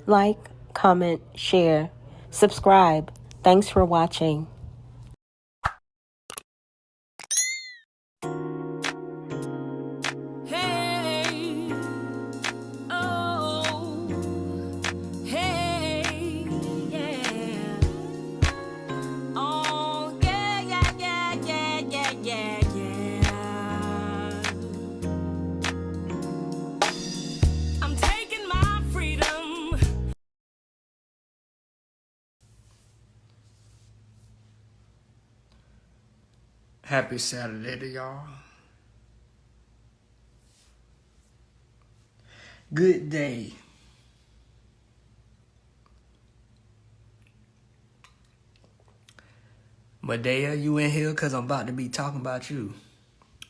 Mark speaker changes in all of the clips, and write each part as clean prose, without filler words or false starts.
Speaker 1: like, comment, share, subscribe. Thanks for watching.
Speaker 2: Hey, oh, hey, yeah. Oh, yeah, yeah, yeah, yeah, yeah, yeah, yeah. I'm taking my freedom.
Speaker 3: Happy Saturday to y'all. Good day. Medaya, you in here because I'm about to be talking about you.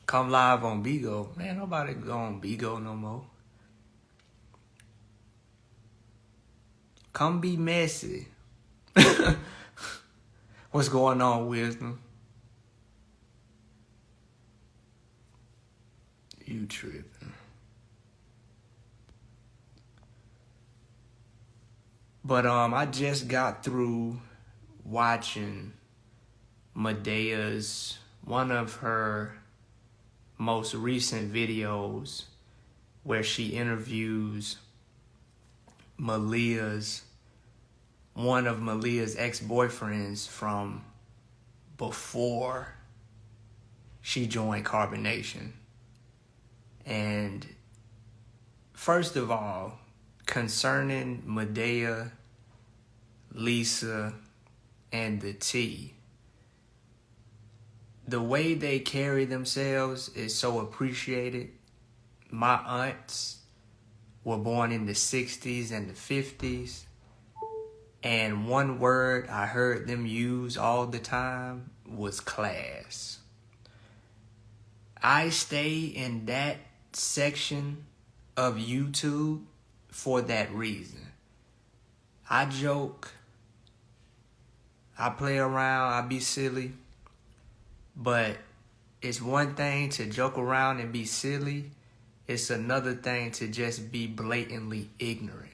Speaker 3: Come live on Bigo. Man, nobody go on Bigo no more. Come be messy. What's going on, Wisdom? You tripping. But I just got through watching Medaya's one of her most recent videos where she interviews one of Malia's ex-boyfriends from before she joined Carbonation. And first of all, concerning Medaya, Lisa, and the T, the way they carry themselves is so appreciated. My aunts were born in the 60s and the 50s. And one word I heard them use all the time was class. I stay in that section of YouTube for that reason. I joke, I play around, I be silly, but it's one thing to joke around and be silly. It's another thing to just be blatantly ignorant.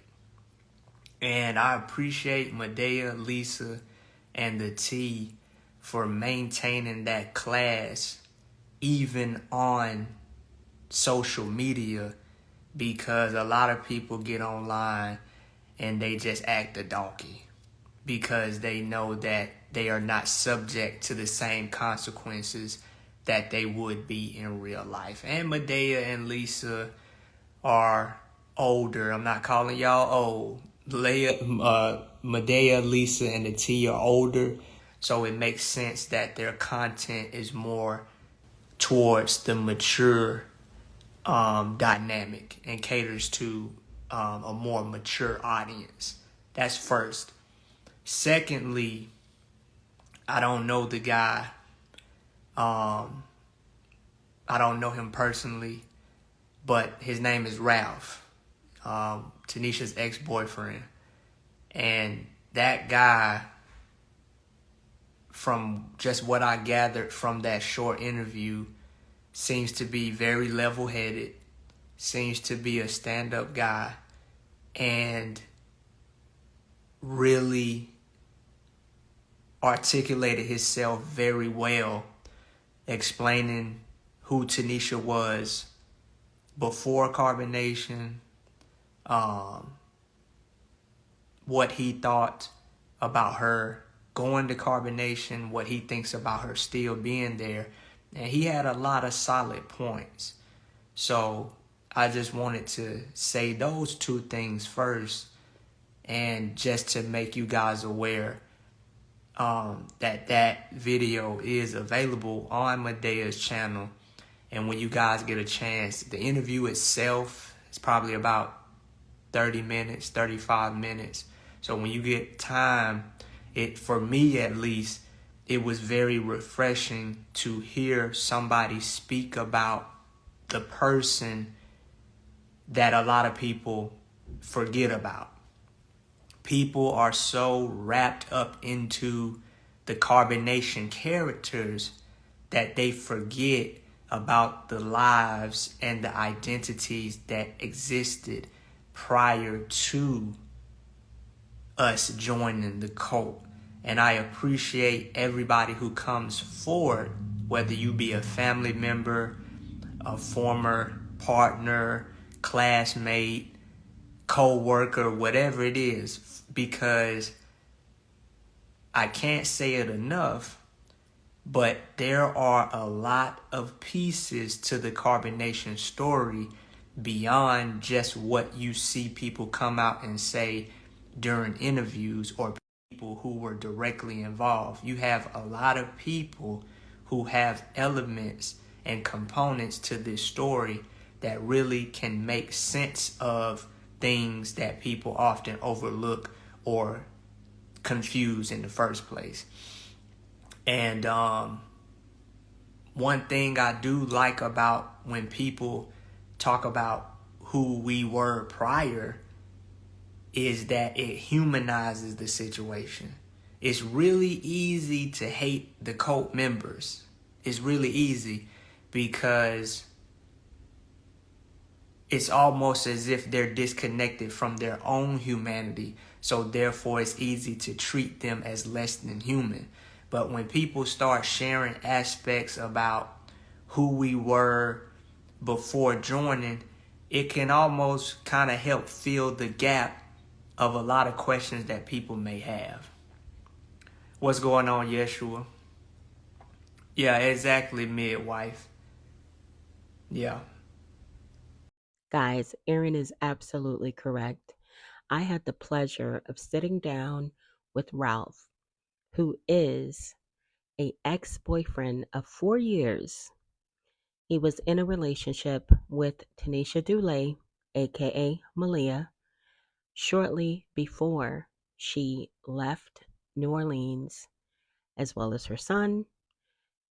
Speaker 3: And I appreciate Medaya, Lisa, and the T for maintaining that class even on social media, because a lot of people get online and they just act a donkey because they know that they are not subject to the same consequences that they would be in real life. And Medaya and Lisa are older. I'm not calling y'all old. Medaya, Lisa, and the T are older, so it makes sense that their content is more towards the mature dynamic and caters to a more mature audience. That's first. Secondly, I don't know the guy. I don't know him personally, but his name is Ralph, Tanisha's ex-boyfriend. And that guy, from just what I gathered from that short interview, seems to be very level-headed, seems to be a stand-up guy, and really articulated himself very well, explaining who Tanisha was before Carbonation, what he thought about her going to Carbonation, what he thinks about her still being there. And he had a lot of solid points. So I just wanted to say those two things first, and just to make you guys aware that video is available on Medaya's channel. And when you guys get a chance, the interview itself is probably about 30 minutes, 35 minutes. So when you get time, for me at least, it was very refreshing to hear somebody speak about the person that a lot of people forget about. People are so wrapped up into the Carbonation characters that they forget about the lives and the identities that existed prior to us joining the cult. And I appreciate everybody who comes forward, whether you be a family member, a former partner, classmate, co-worker, whatever it is, because I can't say it enough, but there are a lot of pieces to the carbonation story beyond just what you see people come out and say during interviews or people who were directly involved. You have a lot of people who have elements and components to this story that really can make sense of things that people often overlook or confuse in the first place. And one thing I do like about when people talk about who we were prior is that it humanizes the situation. It's really easy to hate the cult members. It's really easy because it's almost as if they're disconnected from their own humanity. So therefore, it's easy to treat them as less than human. But when people start sharing aspects about who we were before joining, it can almost kind of help fill the gap of a lot of questions that people may have. What's going on, Yeshua? Yeah, exactly, midwife. Yeah.
Speaker 1: Guys, Erin is absolutely correct. I had the pleasure of sitting down with Ralph, who is a ex-boyfriend of 4 years. He was in a relationship with Tanisha Dulé, aka Malia, shortly before she left New Orleans, as well as her son,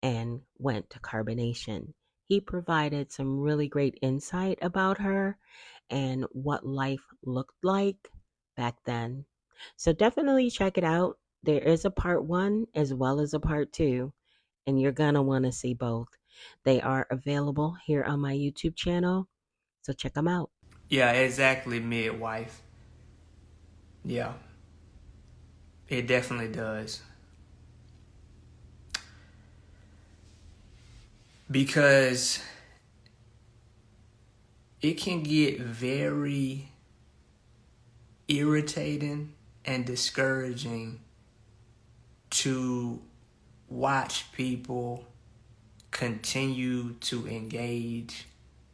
Speaker 1: and went to carbonation. He provided some really great insight about her and what life looked like back then. So definitely check it out. There is a part one as well as a part two, and you're going to want to see both. They are available here on my YouTube channel, so check them out.
Speaker 3: Yeah, exactly, midwife. Yeah, it definitely does. Because it can get very irritating and discouraging to watch people continue to engage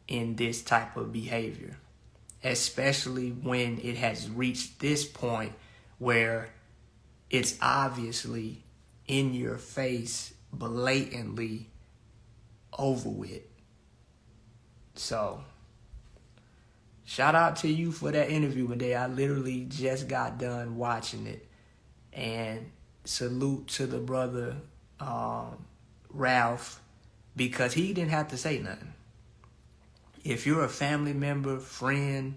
Speaker 3: in this type of behavior, especially when it has reached this point where it's obviously in your face, blatantly over with. So, shout out to you for that interview today. I literally just got done watching it. And salute to the brother, Ralph, because he didn't have to say nothing. If you're a family member, friend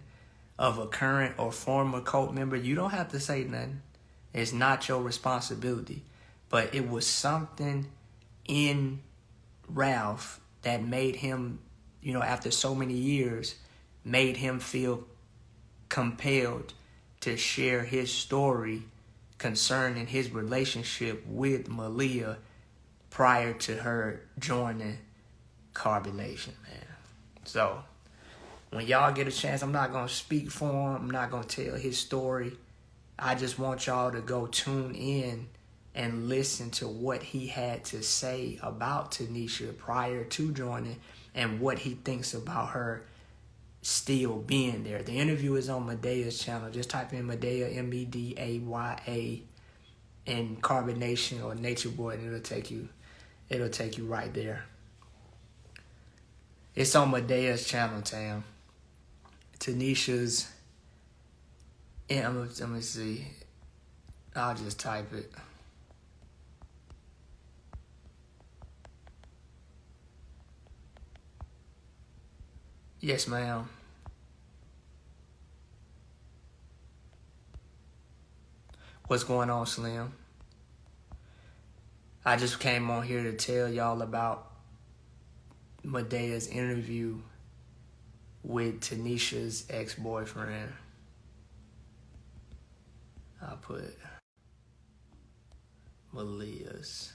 Speaker 3: of a current or former cult member, you don't have to say nothing. It's not your responsibility. But it was something in Ralph that made him, after so many years, made him feel compelled to share his story concerning his relationship with Malia prior to her joining carbonation, man. So when y'all get a chance, I'm not going to speak for him. I'm not going to tell his story. I just want y'all to go tune in and listen to what he had to say about Tanisha prior to joining and what he thinks about her still being there. The interview is on Medaya's channel. Just type in Medaya, Medaya, and carbonation or nature boy, and it'll take you right there. It's on Medaya's channel, Tam. Tanisha's, and let me see. I'll just type it. Yes, ma'am. What's going on, Slim? I just came on here to tell y'all about Medaya's interview with Tanisha's ex-boyfriend. I'll put Malia's.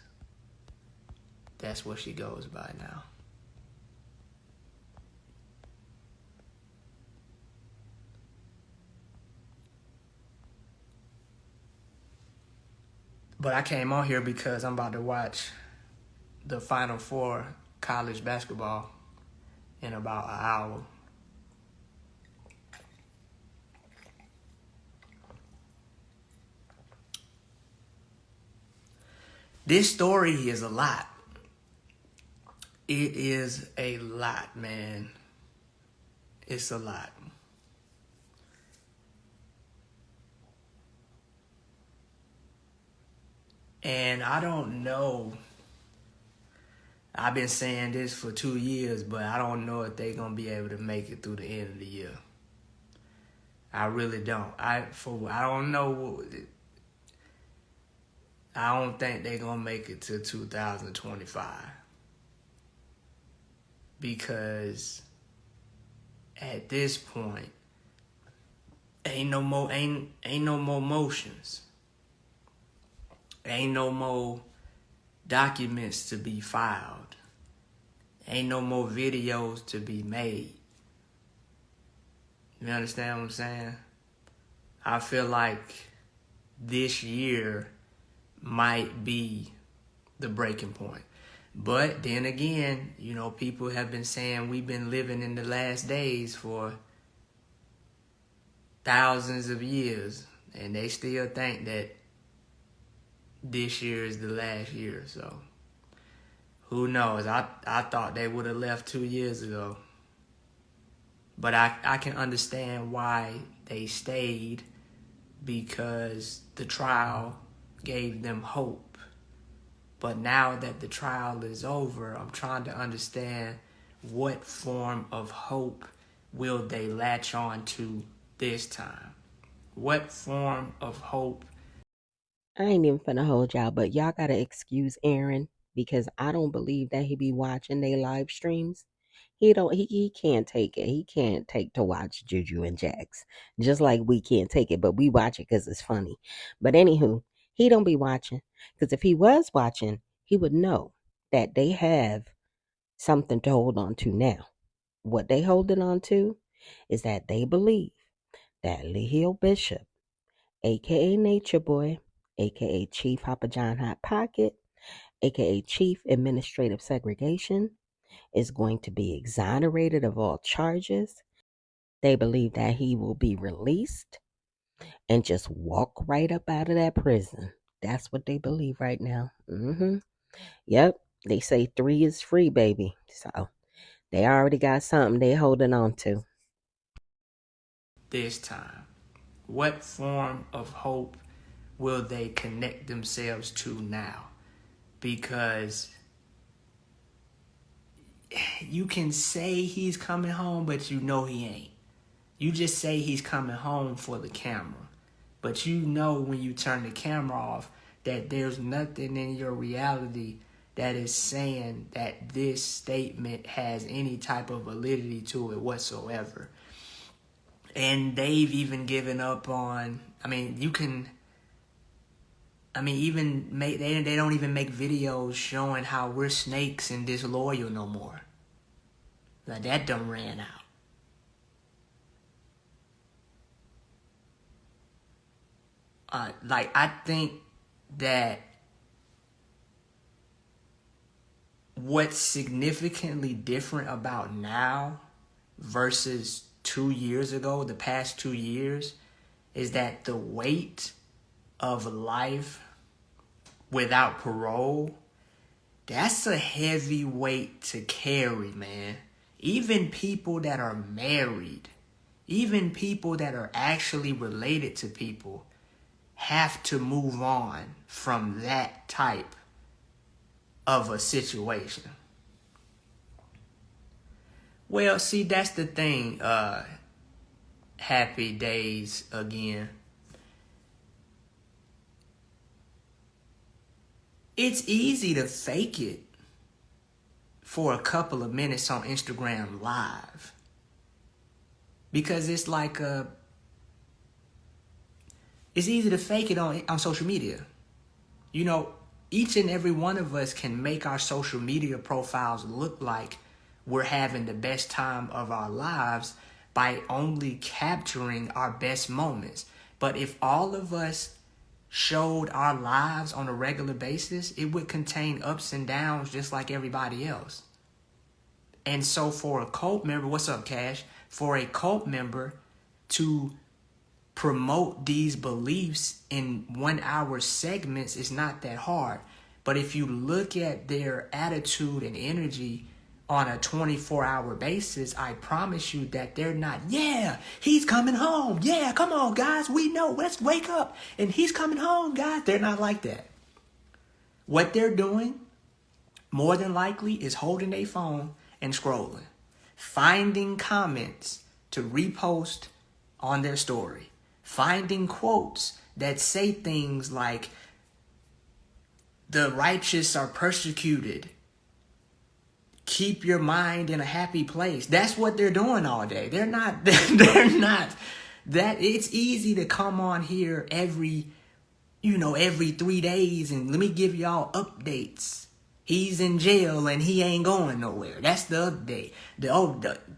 Speaker 3: That's what she goes by now. But I came on here because I'm about to watch the Final Four college basketball in about an hour. This story is a lot. It is a lot, man. It's a lot. And I don't know. I've been saying this for 2 years, but I don't know if they're going to be able to make it through the end of the year. I really don't. I don't know. I don't think they're going to make it to 2025. Because at this point, ain't no more motions. Ain't no more documents to be filed. Ain't no more videos to be made. You understand what I'm saying? I feel like this year might be the breaking point. But then again, you know, people have been saying we've been living in the last days for thousands of years, and they still think that this year is the last year. So who knows? I thought they would have left 2 years ago. But I can understand why they stayed, because the trial gave them hope. But now that the trial is over, I'm trying to understand what form of hope will they latch on to this time? What form of hope?
Speaker 1: I ain't even finna hold y'all, but y'all gotta excuse Aaron because I don't believe that he be watching they live streams. He can't take it. He can't take to watch Juju and Jax. Just like we can't take it, but we watch it because it's funny. But anywho, he don't be watching. Because if he was watching, he would know that they have something to hold on to now. What they holding on to is that they believe that Lehio Bishop, aka Nature Boy, aka Chief Hopper John Hot Pocket, aka Chief Administrative Segregation, is going to be exonerated of all charges. They believe that he will be released and just walk right up out of that prison. That's what they believe right now. Yep. They say 3 is free, baby. So they already got something they holding on to.
Speaker 3: This time, what form of hope will they connect themselves to now? Because you can say he's coming home, but you know he ain't. You just say he's coming home for the camera. But you know when you turn the camera off that there's nothing in your reality that is saying that this statement has any type of validity to it whatsoever. And they've even given up on, they don't even make videos showing how we're snakes and disloyal no more. Like, that done ran out. I think that what's significantly different about now versus 2 years ago, the past 2 years, is that the weight of life without parole, that's a heavy weight to carry, man. Even people that are married, even people that are actually related to people, have to move on from that type of a situation. Well, see, that's the thing, Happy Days again. It's easy to fake it for a couple of minutes on Instagram Live. Because it's like It's easy to fake it on social media. You know, each and every one of us can make our social media profiles look like we're having the best time of our lives by only capturing our best moments. But if all of us showed our lives on a regular basis, it would contain ups and downs just like everybody else. And so for a cult member, what's up, Cash? For a cult member to promote these beliefs in 1 hour segments is not that hard. But if you look at their attitude and energy on a 24-hour basis, I promise you that they're not, yeah, he's coming home. Yeah, come on, guys. We know. Let's wake up. And he's coming home, guys. They're not like that. What they're doing, more than likely, is holding their phone and scrolling, finding comments to repost on their story, finding quotes that say things like, the righteous are persecuted. Keep your mind in a happy place. That's what they're doing all day. They're not that. It's easy to come on here every 3 days and let me give y'all updates. He's in jail and he ain't going nowhere. That's the update. The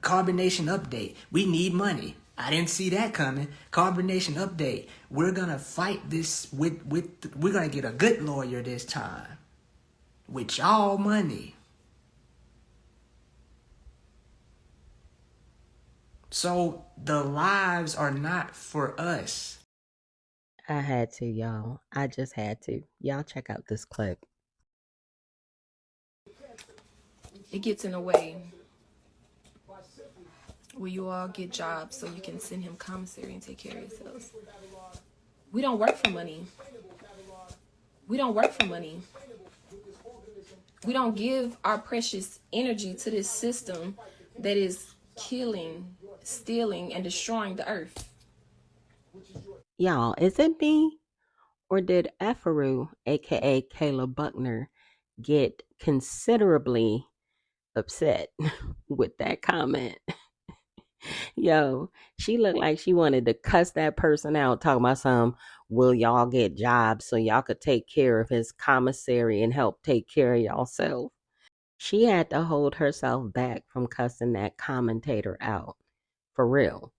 Speaker 3: carbonation update. We need money. I didn't see that coming. Carbonation update. We're gonna fight this we're gonna get a good lawyer this time. With y'all money. So the lives are not for us.
Speaker 1: I had to, y'all. I just had to. Y'all check out this clip.
Speaker 4: It gets in the way where you all get jobs so you can send him commissary and take care of yourselves. We don't work for money. We don't work for money. We don't give our precious energy to this system that is killing, stealing, and destroying the earth.
Speaker 1: Y'all, is it me? Or did Efaru, aka Kayla Buckner, get considerably upset with that comment? Yo, she looked like she wanted to cuss that person out, talking about some, will y'all get jobs so y'all could take care of his commissary and help take care of y'allself. She had to hold herself back from cussing that commentator out. For real.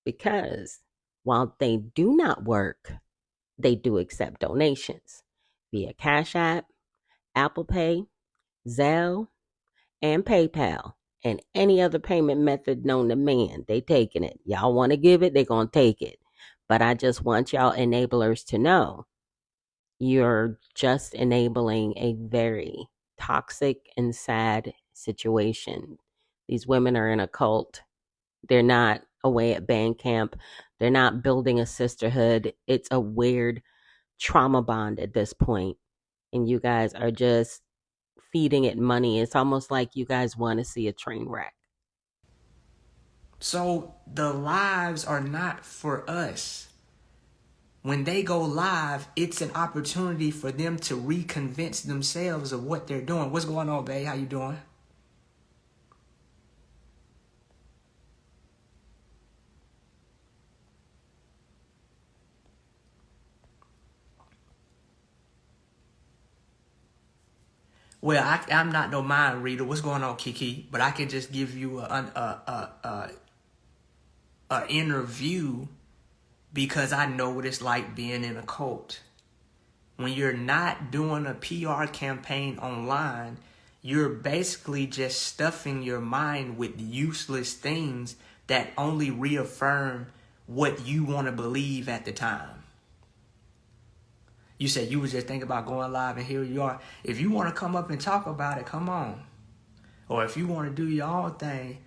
Speaker 1: Because while they do not work, they do accept donations via Cash App, Apple Pay, Zelle, and PayPal, and any other payment method known to man. They taking it. Y'all want to give it, they going to take it. But I just want y'all enablers to know you're just enabling a very toxic and sad situation. These women are in a cult. They're not away at band camp. They're not building a sisterhood. It's a weird trauma bond at this point. And you guys are just feeding it money. It's almost like you guys want to see a train wreck.
Speaker 3: So the lives are not for us. When they go live, it's an opportunity for them to reconvince themselves of what they're doing. What's going on, babe? How you doing? Well, I'm not no mind reader. What's going on, Kiki? But I can just give you a inner view because I know what it's like being in a cult. When you're not doing a PR campaign online, you're basically just stuffing your mind with useless things that only reaffirm what you want to believe at the time. You said you was just thinking about going live, and here you are. If you want to come up and talk about it, come on. Or if you want to do your own thing,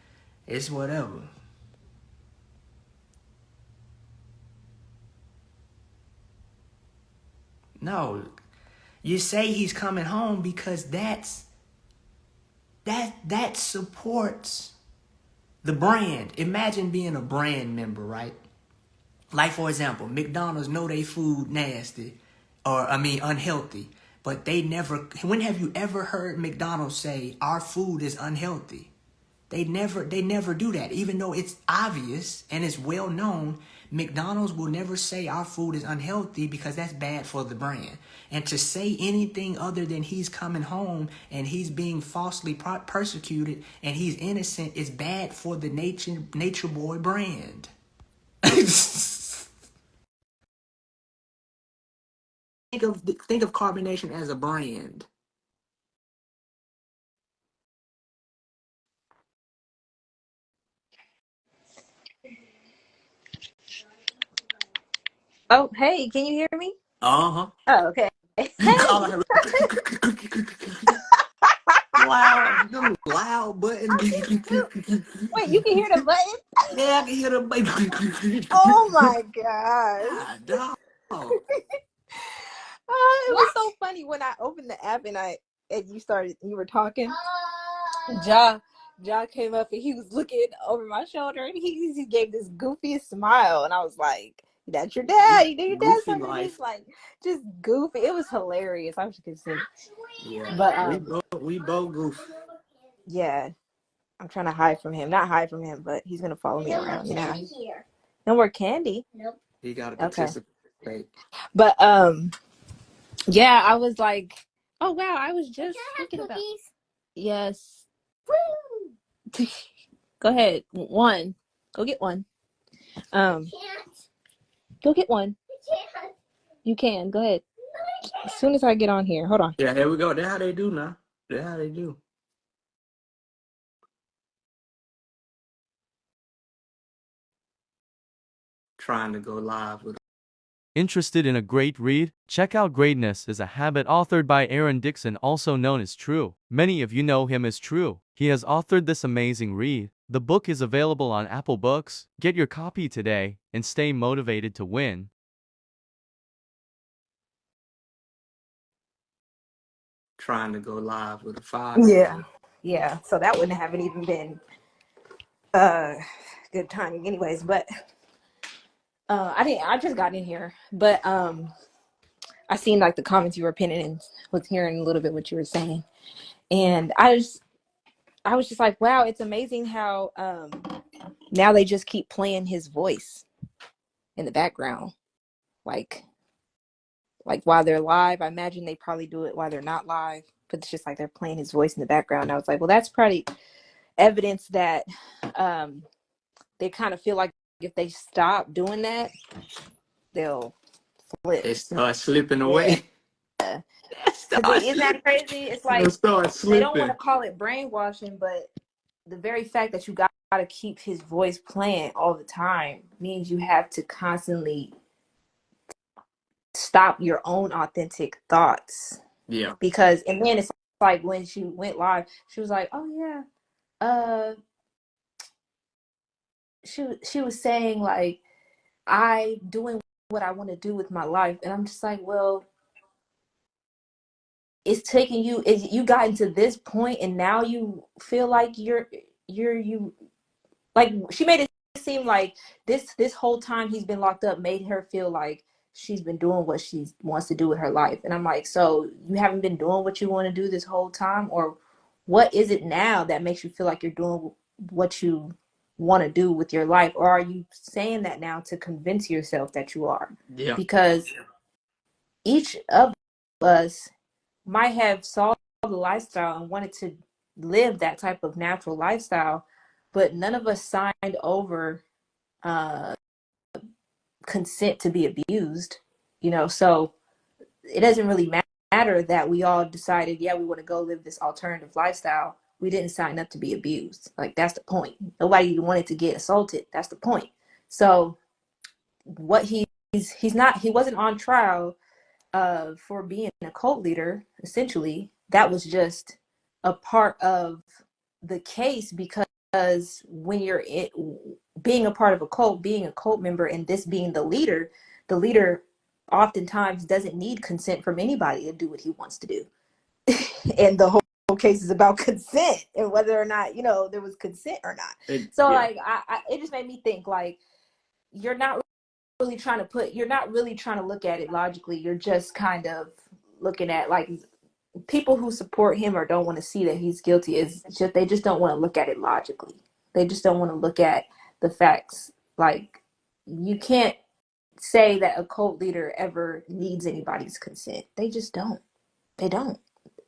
Speaker 3: it's whatever. No, you say he's coming home because that supports the brand. Imagine being a brand member, right? Like, for example, McDonald's know they food nasty, or unhealthy, but they never. When have you ever heard McDonald's say our food is unhealthy? They never do that, even though it's obvious and it's well known McDonald's will never say our food is unhealthy because that's bad for the brand. And to say anything other than he's coming home and he's being falsely persecuted and he's innocent is bad for the Nature Boy brand. Think of carbonation as a brand.
Speaker 5: Oh, hey, can you hear me?
Speaker 3: Uh-huh.
Speaker 5: Oh, okay.
Speaker 3: You call
Speaker 5: Hey.
Speaker 3: her loud, them loud button.
Speaker 5: Wait, you can hear the button?
Speaker 3: Yeah, I can hear them baby.
Speaker 5: Oh my gosh.
Speaker 3: God, dog.
Speaker 5: It was so funny when I opened the app and you were talking. Ja Ja came up and he was looking over my shoulder and he gave this goofiest smile and I was like, that's your dad. You know your dad
Speaker 3: Goofy
Speaker 5: something
Speaker 3: life.
Speaker 5: just goofy. It was hilarious. I wish you could see.
Speaker 3: Yeah,
Speaker 5: But
Speaker 3: we both goof.
Speaker 5: yeah, I'm trying to hide from him. Not hide from him, but he's gonna follow me around. You know. No more candy.
Speaker 3: He gotta
Speaker 5: Okay.
Speaker 3: participate.
Speaker 5: But yeah, I was like, oh wow, I was just thinking about. Yes. Go ahead. One. Go get one. Go get one. You can. Go ahead. As soon as I get on here. Hold on.
Speaker 3: Yeah, here we go. That's how they do now. That's how they do. Trying to go live with.
Speaker 6: Interested in a great read? Check out Greatness is a Habit authored by Aaron Dixon, also known as True. Many of you know him as True. He has authored this amazing read. The book is available on Apple Books. Get your copy today and stay motivated to win.
Speaker 3: Trying to go live with a 5.
Speaker 5: Yeah. So that wouldn't have even been good timing anyways, but I just got in here. But I seen like the comments you were pinning and was hearing a little bit what you were saying. And I was just like, wow, it's amazing how now they just keep playing his voice in the background. Like while they're live. I imagine they probably do it while they're not live, but it's just like they're playing his voice in the background. I was like, well, that's probably evidence that they kind of feel like if they stop doing that, they'll flip.
Speaker 3: They start slipping
Speaker 5: Yeah.
Speaker 3: away.
Speaker 5: Isn't that crazy? It's
Speaker 3: They
Speaker 5: like
Speaker 3: start
Speaker 5: they don't want
Speaker 3: slipping.
Speaker 5: to call it brainwashing, but the very fact that you got to keep his voice playing all the time means you have to constantly stop your own authentic thoughts.
Speaker 3: Yeah.
Speaker 5: Because and then it's like when she went live, she was like, oh yeah, she was saying like I doing what I want to do with my life, and I'm just like, well, it's taking you you gotten to this point and now you feel like you like she made it seem like this whole time he's been locked up made her feel like she's been doing what she wants to do with her life. And I'm like, so you haven't been doing what you want to do this whole time, or what is it now that makes you feel like you're doing what you want to do with your life, or are you saying that now to convince yourself that you are?
Speaker 3: Yeah.
Speaker 5: Because each of us might have saw the lifestyle and wanted to live that type of natural lifestyle, but none of us signed over uh, consent to be abused, so it doesn't really matter that we all decided, yeah, we want to go live this alternative lifestyle. We didn't sign up to be abused. Like, that's the point. Nobody wanted to get assaulted. That's the point. So what he wasn't on trial for being a cult leader. Essentially, that was just a part of the case, because when you're being a part of a cult, being a cult member, and this being the leader oftentimes doesn't need consent from anybody to do what he wants to do. And the whole case is about consent and whether or not there was consent or not. Like it just made me think like you're not really trying to look at it logically. You're just kind of looking at like people who support him or don't want to see that he's guilty is just they just don't want to look at it logically. They just don't want to look at the facts. Like you can't say that a cult leader ever needs anybody's consent. They just don't. They don't.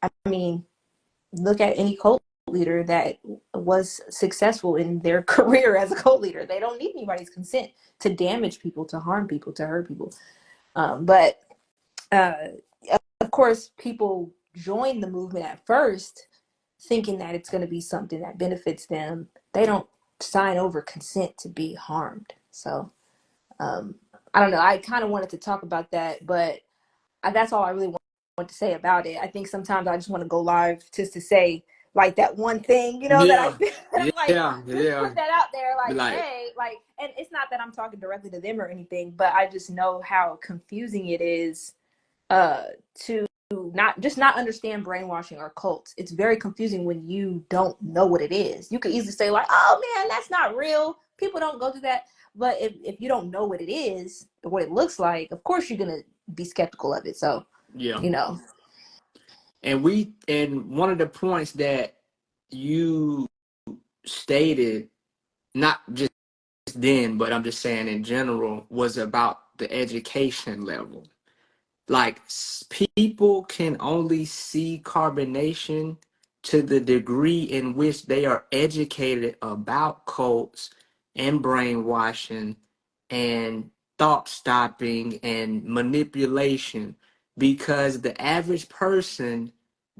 Speaker 5: I mean, look at any cult leader that was successful in their career as a cult leader. They don't need anybody's consent to damage people, to harm people, to hurt people. But uh, of course, people join the movement at first thinking that it's going to be something that benefits them. They don't sign over consent to be harmed. So um, I don't know. I kind of wanted to talk about that, but that's all I really want to say about it. I think sometimes I just want to go live just to say like that one thing, that I
Speaker 7: Yeah,
Speaker 5: feel like
Speaker 7: yeah,
Speaker 5: just
Speaker 7: yeah.
Speaker 5: put that out there,
Speaker 7: Be
Speaker 5: like,
Speaker 7: like,
Speaker 5: hey, like, and it's not that I'm talking directly to them or anything, but I just know how confusing it is to not understand brainwashing or cults. It's very confusing when you don't know what it is. You could easily say like, oh man, that's not real. People don't go through that. But if you don't know what it is or what it looks like, of course you're gonna be skeptical of it. So,
Speaker 7: yeah.
Speaker 5: you know.
Speaker 7: And one of the points that you stated, not just then, but I'm just saying in general, was about the education level. Like people can only see carbonation to the degree in which they are educated about cults and brainwashing and thought stopping and manipulation, because the average person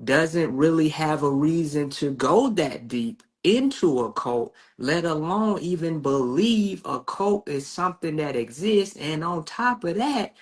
Speaker 7: doesn't really have a reason to go that deep into a cult, let alone even believe a cult is something that exists. And on top of that,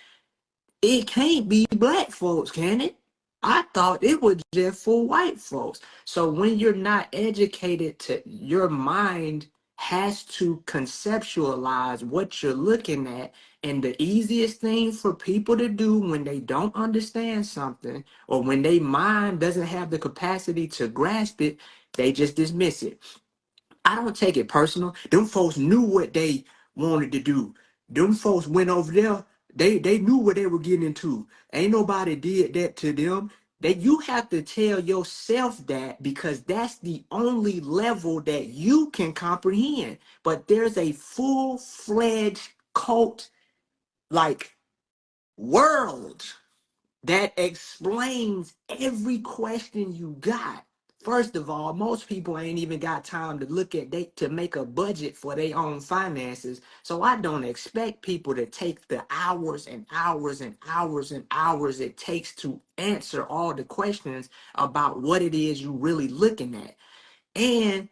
Speaker 7: it can't be black folks, can it? I thought it was just for white folks. So when you're not educated, to your mind has to conceptualize what you're looking at. And the easiest thing for people to do when they don't understand something, or when their mind doesn't have the capacity to grasp it, they just dismiss it. I don't take it personal. Them folks knew what they wanted to do. Them folks went over there. They knew what they were getting into. Ain't nobody did that to them. That you have to tell yourself that, because that's the only level that you can comprehend. But there's a full-fledged cult like world that explains every question you got. First of all, most people ain't even got time to look at they to make a budget for their own finances. So I don't expect people to take the hours and hours and hours and hours it takes to answer all the questions about what it is you really looking at. And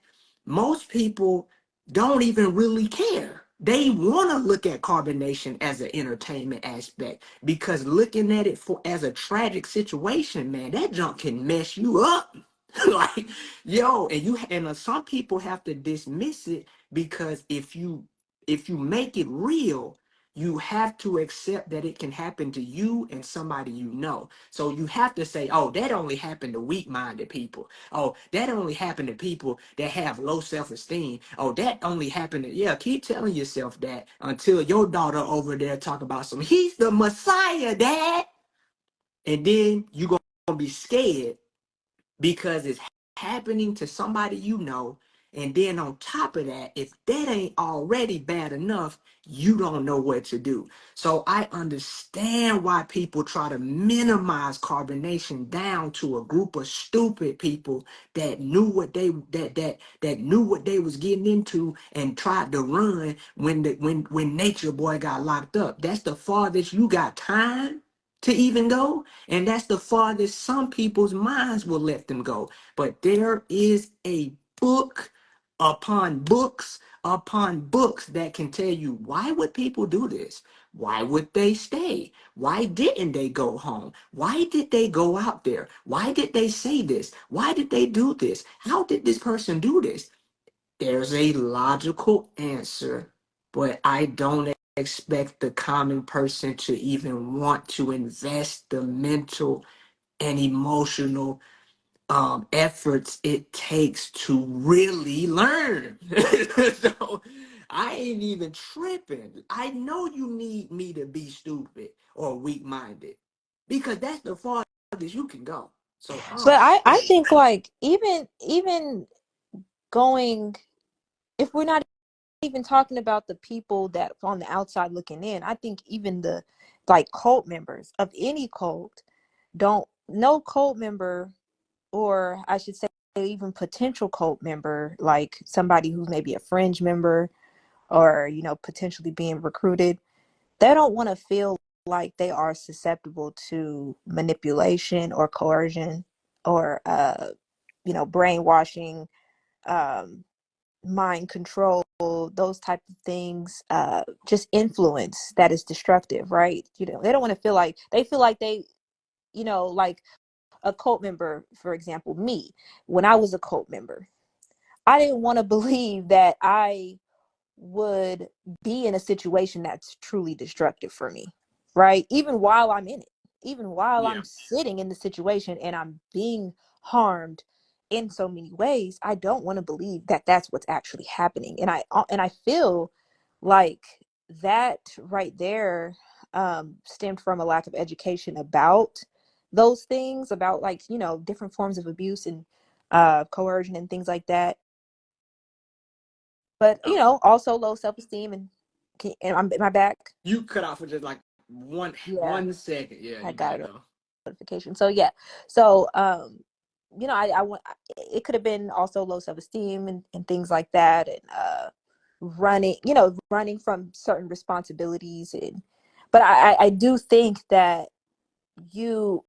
Speaker 7: most people don't even really care. They want to look at carbonation as an entertainment aspect, because looking at it for as a tragic situation, man, that junk can mess you up. Like, yo, some people have to dismiss it, because if you make it real, you have to accept that it can happen to you and somebody you know. So you have to say, oh, that only happened to weak-minded people. Oh, that only happened to people that have low self-esteem. Oh, that only happened to, yeah, keep telling yourself that until your daughter over there talk about some, he's the Messiah, Dad. And then you gonna be scared because it's happening to somebody you know. And then on top of that, if that ain't already bad enough, you don't know what to do. So I understand why people try to minimize carbonation down to a group of stupid people that knew what that knew what they was getting into and tried to run when Nature Boy got locked up. That's the farthest you got time to even go. And that's the farthest some people's minds will let them go. But there is a book upon books that can tell you, why would people do this? Why would they stay? Why didn't they go home? Why did they go out there? Why did they say this? Why did they do this? How did this person do this? There's a logical answer, but I don't expect the common person to even want to invest the mental and emotional efforts it takes to really learn. So I ain't even tripping. I know you need me to be stupid or weak-minded, because that's the farthest you can go. So
Speaker 5: But I think like even going, if we're not even talking about the people that on the outside looking in. I think even the like cult members of any cult don't no cult member, or I should say even potential cult member, like somebody who's maybe a fringe member or potentially being recruited, they don't want to feel like they are susceptible to manipulation or coercion or brainwashing, um mind control, those type of things, just influence that is destructive, right? They don't want to feel like they feel like they, like a cult member, for example, me, when I was a cult member, I didn't want to believe that I would be in a situation that's truly destructive for me, right? Even while I'm in it, even while
Speaker 7: Yeah.
Speaker 5: I'm sitting in the situation and I'm being harmed in so many ways, I don't want to believe that that's what's actually happening. And I feel like that right there stemmed from a lack of education about those things, about like different forms of abuse and coercion and things like that, but
Speaker 7: Yeah.
Speaker 5: also low self-esteem and I'm my back.
Speaker 7: You cut off for just like one
Speaker 5: Yeah,
Speaker 7: 1 second. Yeah,
Speaker 5: I
Speaker 7: you got
Speaker 5: got
Speaker 7: it
Speaker 5: a
Speaker 7: though.
Speaker 5: notification. So yeah, so I want, it could have been also low self-esteem and things like that, and running from certain responsibilities, and but I do think that you,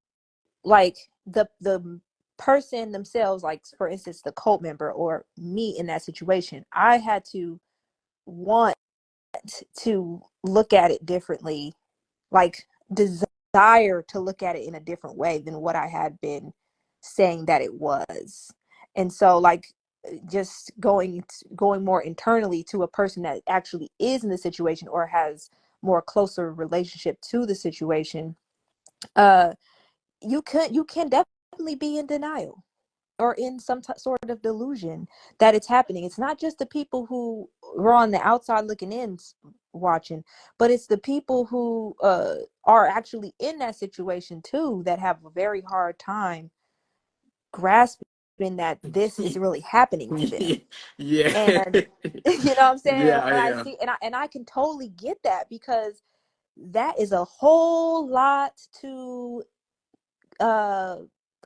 Speaker 5: like, the person themselves, like for instance the cult member or me in that situation, I had to want to look at it differently, like desire to look at it in a different way than what I had been saying that it was. And so like just going more internally to a person that actually is in the situation or has more closer relationship to the situation, uh you can definitely be in denial or in some sort of delusion that it's happening. It's not just the people who were on the outside looking in watching, but it's the people who are actually in that situation too that have a very hard time grasping that this is really happening to them.
Speaker 7: Yeah.
Speaker 5: And what I'm saying?
Speaker 7: Yeah,
Speaker 5: When I
Speaker 7: yeah.
Speaker 5: see, and I can totally get that, because that is a whole lot to uh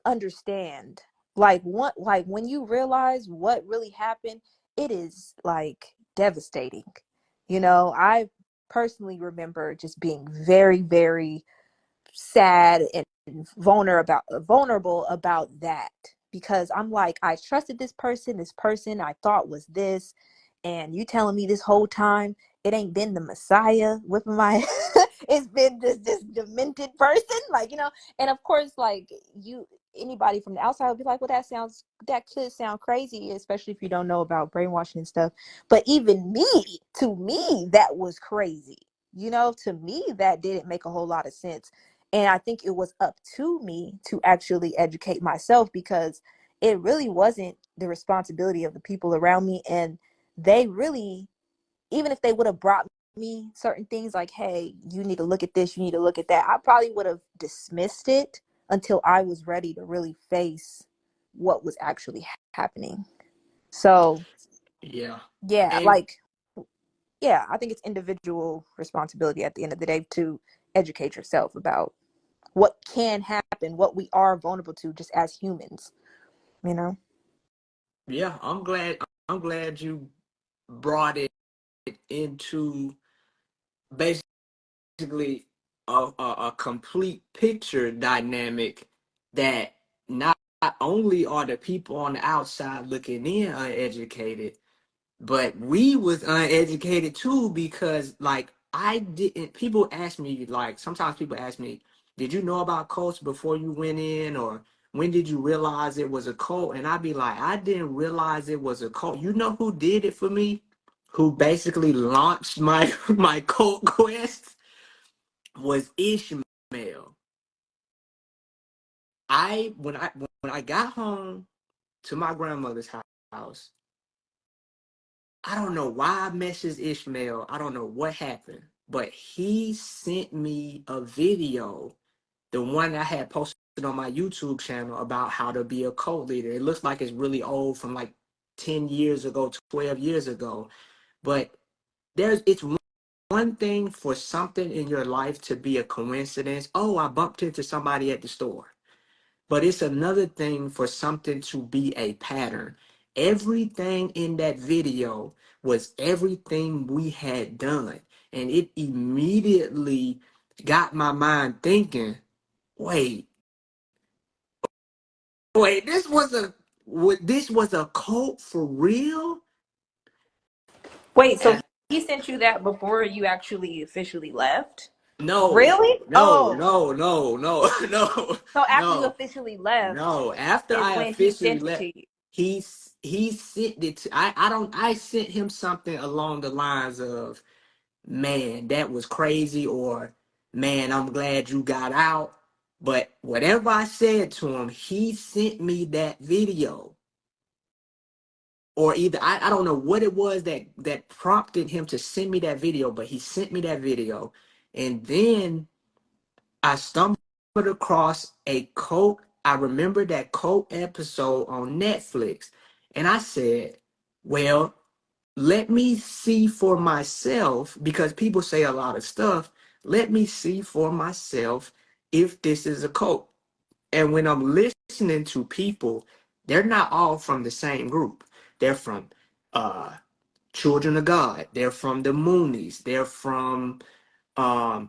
Speaker 5: understand. Like when you realize what really happened, it is like devastating. I personally remember just being very, very sad and vulnerable about that, because I'm like, I trusted this person I thought was this, and you telling me this whole time it ain't been the Messiah whipping my it's been this demented person, like, and of course, like, anybody from the outside would be like, well, that could sound crazy, especially if you don't know about brainwashing and stuff. But even to me that was crazy. To me that didn't make a whole lot of sense. And I think it was up to me to actually educate myself, because it really wasn't the responsibility of the people around me. And they really, even if they would have brought me certain things like, hey, you need to look at this, you need to look at that, I probably would have dismissed it until I was ready to really face what was actually happening. So,
Speaker 7: Yeah.
Speaker 5: yeah,
Speaker 7: And
Speaker 5: like, yeah, I think it's individual responsibility at the end of the day to educate yourself about what can happen, what we are vulnerable to just as humans, you know?
Speaker 7: yeah, I'm glad you brought it into basically a complete picture dynamic, that not only are the people on the outside looking in uneducated, but we was uneducated too, because like I didn't people ask me, like sometimes people ask me, did you know about cults before you went in, or when did you realize it was a cult? And I'd be like, I didn't realize it was a cult. You know who did it for me, who basically launched my my cult quest, was Ishmael. I when I got home to my grandmother's house, I don't know why I messaged Ishmael. I don't know what happened, but he sent me a video, the one I had posted on my YouTube channel about how to be a cult leader. It looks like it's really old, from like 10 years ago, 12 years ago. But it's one thing for something in your life to be a coincidence. Oh, I bumped into somebody at the store. But it's another thing for something to be a pattern. Everything in that video was everything we had done. And it immediately got my mind thinking, wait, wait, this was a cult for real?
Speaker 5: Wait, so
Speaker 7: And
Speaker 5: he sent you that before you actually officially left?
Speaker 7: no,
Speaker 5: Really?
Speaker 7: no,
Speaker 5: Oh,
Speaker 7: no, no, no, no,
Speaker 5: so after you
Speaker 7: no.
Speaker 5: officially left
Speaker 7: No, after
Speaker 5: is
Speaker 7: I
Speaker 5: when he
Speaker 7: officially
Speaker 5: sent it
Speaker 7: left,
Speaker 5: to you.
Speaker 7: he sent it to I sent him something along the lines of, man, that was crazy, or man, I'm glad you got out. But whatever I said to him, he sent me that video. Or either I don't know what it was that prompted him to send me that video, but he sent me that video. And then I stumbled across a cult. I remember that cult episode on Netflix. And I said, well, let me see for myself, because people say a lot of stuff. Let me see for myself if this is a cult. And when I'm listening to people, they're not all from the same group. They're from uh Children of God. They're from the Moonies. They're from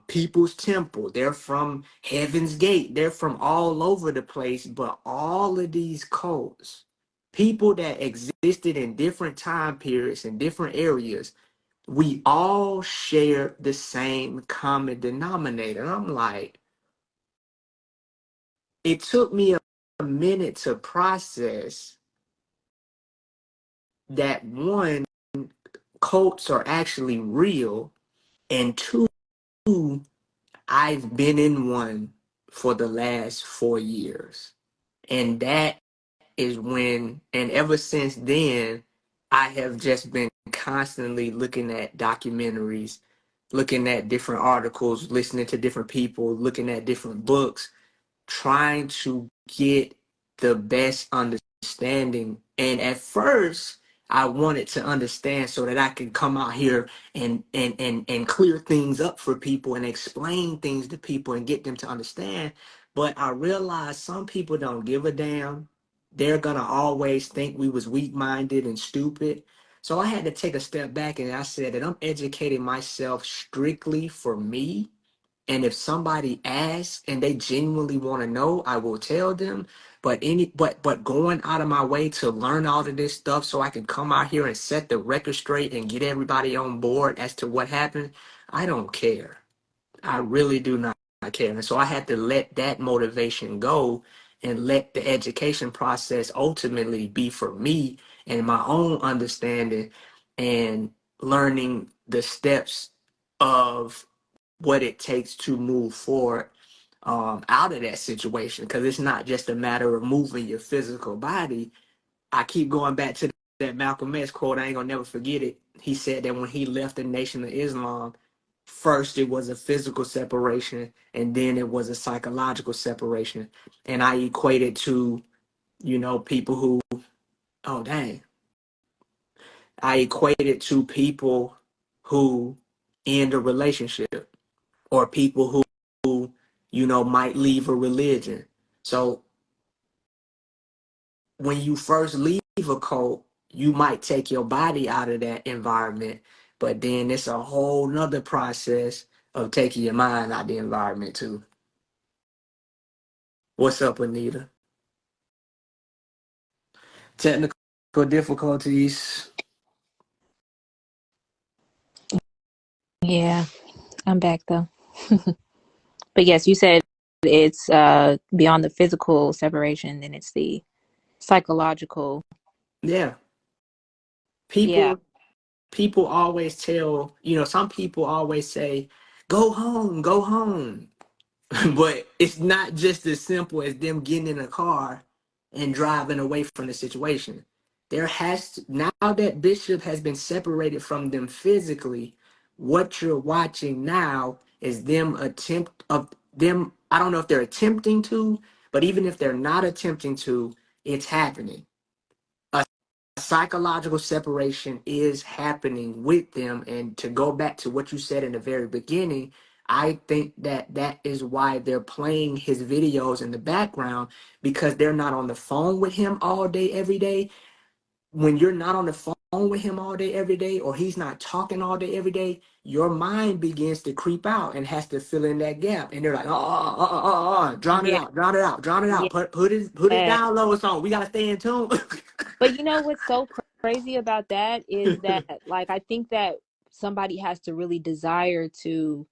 Speaker 7: People's Temple. They're from Heaven's Gate. They're from all over the place. But all of these cults, people that existed in different time periods in different areas, we all share the same common denominator. And I'm like, it took me a minute to process that, one, cults are actually real, and two, I've been in one for the last 4 years. And that is when, and ever since then, I have just been constantly looking at documentaries, looking at different articles, listening to different people, looking at different books, trying to get the best understanding. And at first, I wanted to understand so that I could come out here and clear things up for people and explain things to people and get them to understand. But I realized some people don't give a damn. They're gonna always think we was weak-minded and stupid. So I had to take a step back, and I said that I'm educating myself strictly for me, and if somebody asks and they genuinely want to know, I will tell them. But going out of my way to learn all of this stuff so I can come out here and set the record straight and get everybody on board as to what happened, I don't care. I really do not care. And so I had to let that motivation go and let the education process ultimately be for me and my own understanding and learning the steps of what it takes to move forward out of that situation. Because it's not just a matter of moving your physical body. I keep going back to that Malcolm X quote. I ain't gonna never forget it. He said that when he left the Nation of Islam, first it was a physical separation, and then it was a psychological separation. And I equated to, people who, oh dang, I equated to people who end a relationship, or people who might leave a religion. So when you first leave a cult, you might take your body out of that environment, but then it's a whole nother process of taking your mind out the environment too. What's up, Anita? Technical difficulties.
Speaker 5: Yeah, I'm back though. But yes, you said it's beyond the physical separation, then it's the psychological.
Speaker 7: Yeah.
Speaker 5: Yeah.
Speaker 7: People always tell, some people always say, go home, go home. But it's not just as simple as them getting in a car and driving away from the situation. There has to, now that Bishop has been separated from them physically, what you're watching now is them. I don't know if they're attempting to, but even if they're not attempting to, it's happening. A psychological separation is happening with them. And to go back to what you said in the very beginning, I think that that is why they're playing his videos in the background, because they're not on the phone with him all day every day. When you're not on the phone with him all day every day, or he's not talking all day every day, your mind begins to creep out and has to fill in that gap. And they're like, drown it
Speaker 5: Yeah,
Speaker 7: out, drown it out, drown it out.
Speaker 5: yeah.
Speaker 7: Put his download song. We gotta stay in tune.
Speaker 5: But you know what's so crazy about that is that, like, I think that somebody has to really desire to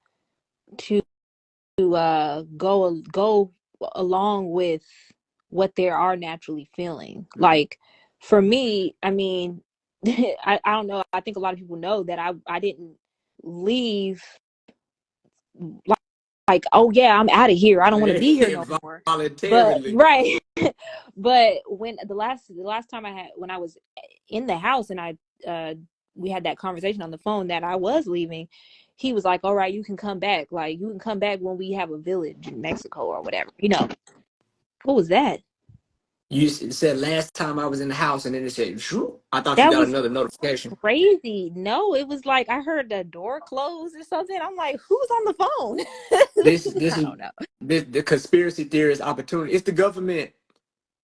Speaker 5: go along with what they are naturally feeling. Like, for me, I mean, I don't know. I think a lot of people know that I didn't leave like, oh yeah, I'm out of here. I don't want to be here no more. But
Speaker 7: Voluntarily.
Speaker 5: right. But when the last time when I was in the house and we had that conversation on the phone that I was leaving, he was like, all right, you can come back. Like, you can come back when we have a village in Mexico or whatever. What was that?
Speaker 7: You said last time I was in the house, and then it said, "Shoo." I thought you
Speaker 5: That
Speaker 7: got
Speaker 5: was
Speaker 7: another notification.
Speaker 5: crazy. No, it was like I heard the door close or something. I'm like, who's on the phone?
Speaker 7: This
Speaker 5: I
Speaker 7: is
Speaker 5: don't know.
Speaker 7: the conspiracy theorist opportunity. It's the government,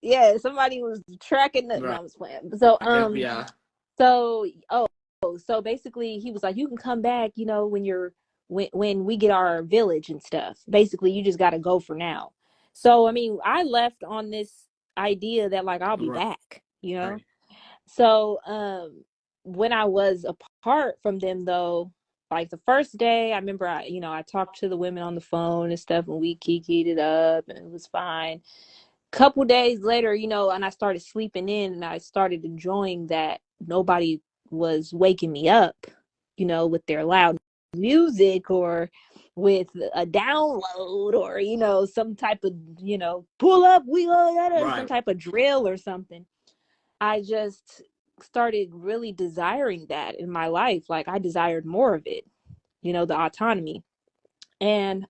Speaker 5: Yeah, somebody was tracking the. No,
Speaker 7: right?
Speaker 5: I was playing. So
Speaker 7: FBI.
Speaker 5: so oh, so basically he was like, you can come back, when we get our village and stuff. Basically, you just got to go for now. So I mean, I left on this idea that, like, I'll be
Speaker 7: Right.
Speaker 5: back. So when I was apart from them, though, like the first day, I remember I talked to the women on the phone and stuff, and we kikied it up, and it was fine. Couple days later, and I started sleeping in, and I started enjoying that nobody was waking me up, with their loud music, or with a download, or some type of, pull up, we go, some
Speaker 7: Right.
Speaker 5: type of drill or something. I just started really desiring that in my life. Like, I desired more of it, the autonomy. And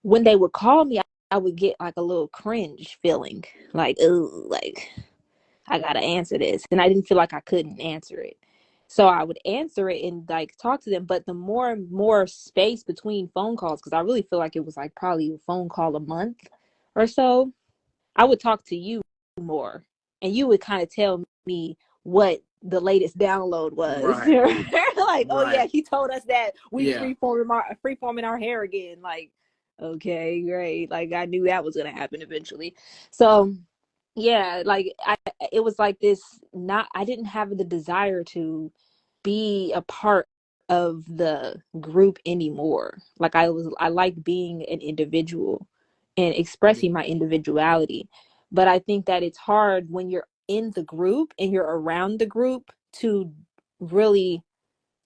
Speaker 5: when they would call me, I would get like a little cringe feeling, like, oh, like, I gotta answer this. And I didn't feel like I couldn't answer it. So I would answer it and like talk to them. But the more and more space between phone calls, because I really feel like it was like probably a phone call a month or so, I would talk to you more, and you would kind of tell me what the latest download was.
Speaker 7: Right.
Speaker 5: Like, oh yeah,
Speaker 7: Right.
Speaker 5: he told us that we
Speaker 7: Yeah.
Speaker 5: freeforming our hair again. Like, okay, great. Like, I knew that was gonna happen eventually. So yeah, like, it was like this. Not I didn't have the desire to be a part of the group anymore. Like, I like being an individual and expressing my individuality. But I think that it's hard when you're in the group and you're around the group to really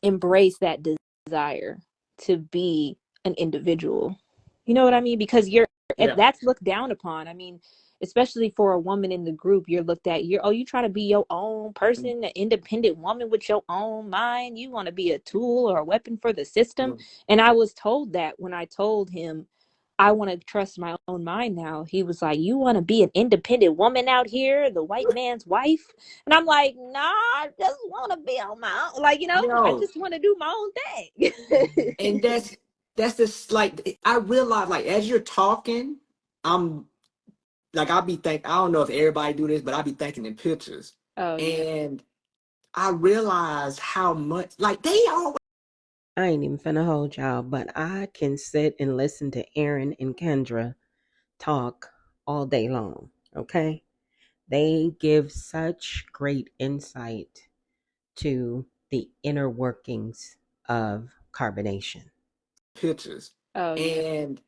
Speaker 5: embrace that desire to be an individual. You know what I mean? Because
Speaker 7: Yeah.
Speaker 5: that's looked down upon. I mean, especially for a woman in the group, you're looked at. You trying to be your own person, an independent woman with your own mind. You want to be a tool or a weapon for the system. And I was told that when I told him I want to trust my own mind now. He was like, "You want to be an independent woman out here, the white man's wife?" And I'm like, "Nah, I just want to be on my own. Like, I
Speaker 7: Yo,
Speaker 5: just want to do my own thing."
Speaker 7: and that's just like I realize, like, as you're talking, I'm like, I don't know if everybody do this, but I be thinking in pictures.
Speaker 5: Oh yeah.
Speaker 7: And I realize how much, like, they always
Speaker 1: I ain't even finna hold y'all, but I can sit and listen to Aaron and Kendra talk all day long. Okay? They give such great insight to the inner workings of carbonation.
Speaker 7: pictures.
Speaker 5: Oh yeah.
Speaker 7: And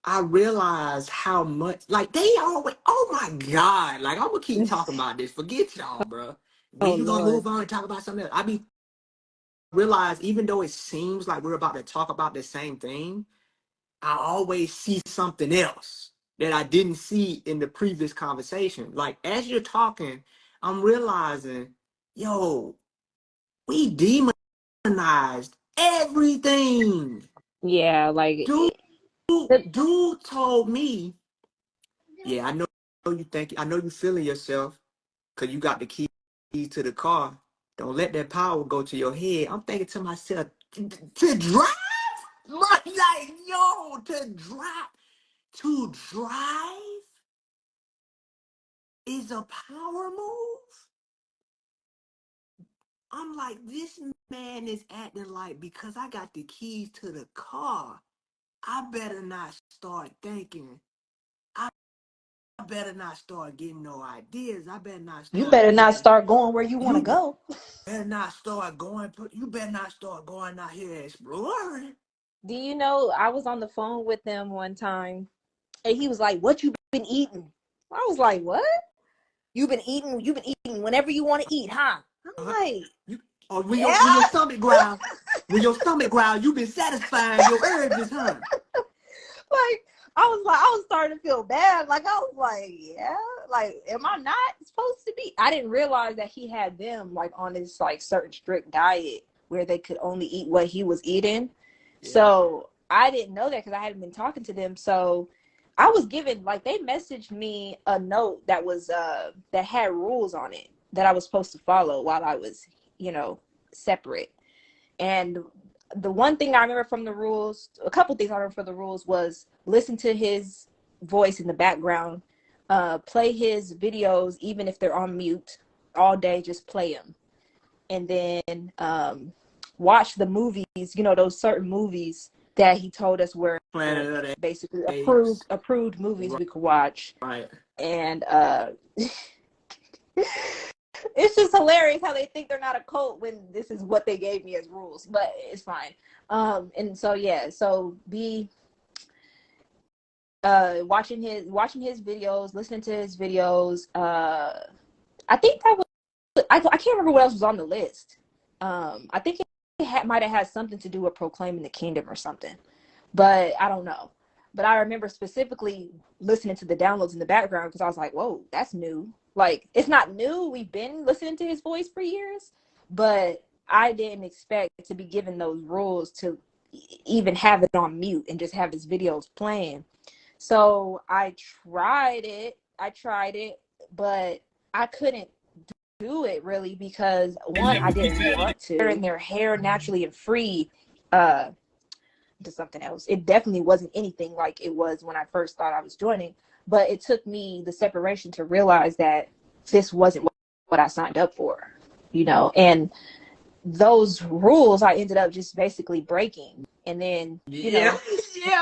Speaker 7: I realize how much, like, they always, oh my God, like, I'm gonna keep talking about this. Forget y'all, bro. When
Speaker 5: Oh
Speaker 7: you gonna
Speaker 5: Lord.
Speaker 7: move on and talk about something else? I be realize, even though it seems like we're about to talk about the same thing, I always see something else that I didn't see in the previous conversation. Like, as you're talking, I'm realizing, yo, we demonized everything.
Speaker 5: Yeah, like,
Speaker 7: Dude,
Speaker 5: the,
Speaker 7: dude told me, yeah, I know you feeling yourself because you got the key. to the car. Don't let that power go to your head. I'm thinking to myself, to drive? Like, yo, to drive is a power move? I'm like, this man is acting like, because I got the keys to the car, I better not start thinking. I better not start getting no ideas. I better not
Speaker 5: You
Speaker 7: start
Speaker 5: better not
Speaker 7: thinking.
Speaker 5: start going where you want to
Speaker 7: You
Speaker 5: go.
Speaker 7: better not start going. You better not start going out here exploring.
Speaker 5: Do you know, I was on the phone with him one time and he was like, "What you been eating?" I was like, "What? You've been eating whenever you want to eat, huh?" I'm like,
Speaker 7: Or
Speaker 5: "Yeah."
Speaker 7: when your stomach growl, you been satisfying your urges, huh?
Speaker 5: Like, I was starting to feel bad. Like, I was like, yeah, like, am I not supposed to be? I didn't realize that he had them like on this like certain strict diet where they could only eat what he was eating.
Speaker 7: Yeah.
Speaker 5: So I didn't know that because I hadn't been talking to them. So I was given, like, they messaged me a note that was that had rules on it that I was supposed to follow while I was, separate. And the one thing I remember from the rules, a couple things I remember from the rules was listen to his voice in the background, play his videos even if they're on mute all day, just play them, and then watch the movies. Those certain movies that he told us were
Speaker 7: Planet of the
Speaker 5: basically
Speaker 7: Apes.
Speaker 5: approved movies we could watch.
Speaker 7: Right.
Speaker 5: And it's just hilarious how they think they're not a cult when this is what they gave me as rules, but it's fine. And so yeah, so be watching his videos, listening to his videos. I think that was I can't remember what else was on the list. I think it might have had something to do with proclaiming the kingdom or something, but I don't know. But I remember specifically listening to the downloads in the background because I was like, whoa, that's new. Like, it's not new. We've been listening to his voice for years, but I didn't expect to be given those rules to even have it on mute and just have his videos playing. So I tried it, but I couldn't do it really because, one, I didn't want to. And their hair naturally and free to something else. It definitely wasn't anything like it was when I first thought I was joining, but it took me the separation to realize that this wasn't what I signed up for, and those rules I ended up just basically breaking, and then
Speaker 7: Yeah.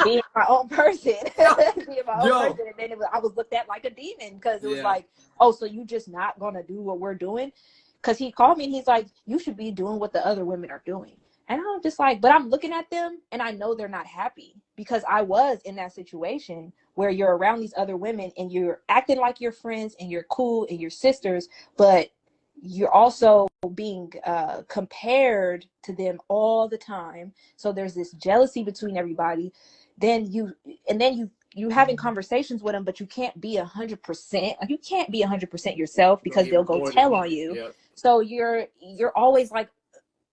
Speaker 5: being my own person,
Speaker 7: Yo.
Speaker 5: and then I was looked at like a demon because it was
Speaker 7: Yeah.
Speaker 5: like, oh, so you just not gonna do what we're doing? Because he called me and he's like, you should be doing what the other women are doing. And I'm just like, but I'm looking at them and I know they're not happy because I was in that situation where you're around these other women and you're acting like you're friends and you're cool and you're sisters, but you're also being compared to them all the time. So there's this jealousy between everybody. You having conversations with them, but you can't be 100%. Like, you can't be 100% yourself
Speaker 7: Gonna
Speaker 5: because
Speaker 7: get
Speaker 5: they'll go
Speaker 7: recorded.
Speaker 5: tell on you.
Speaker 7: Yep.
Speaker 5: So you're always like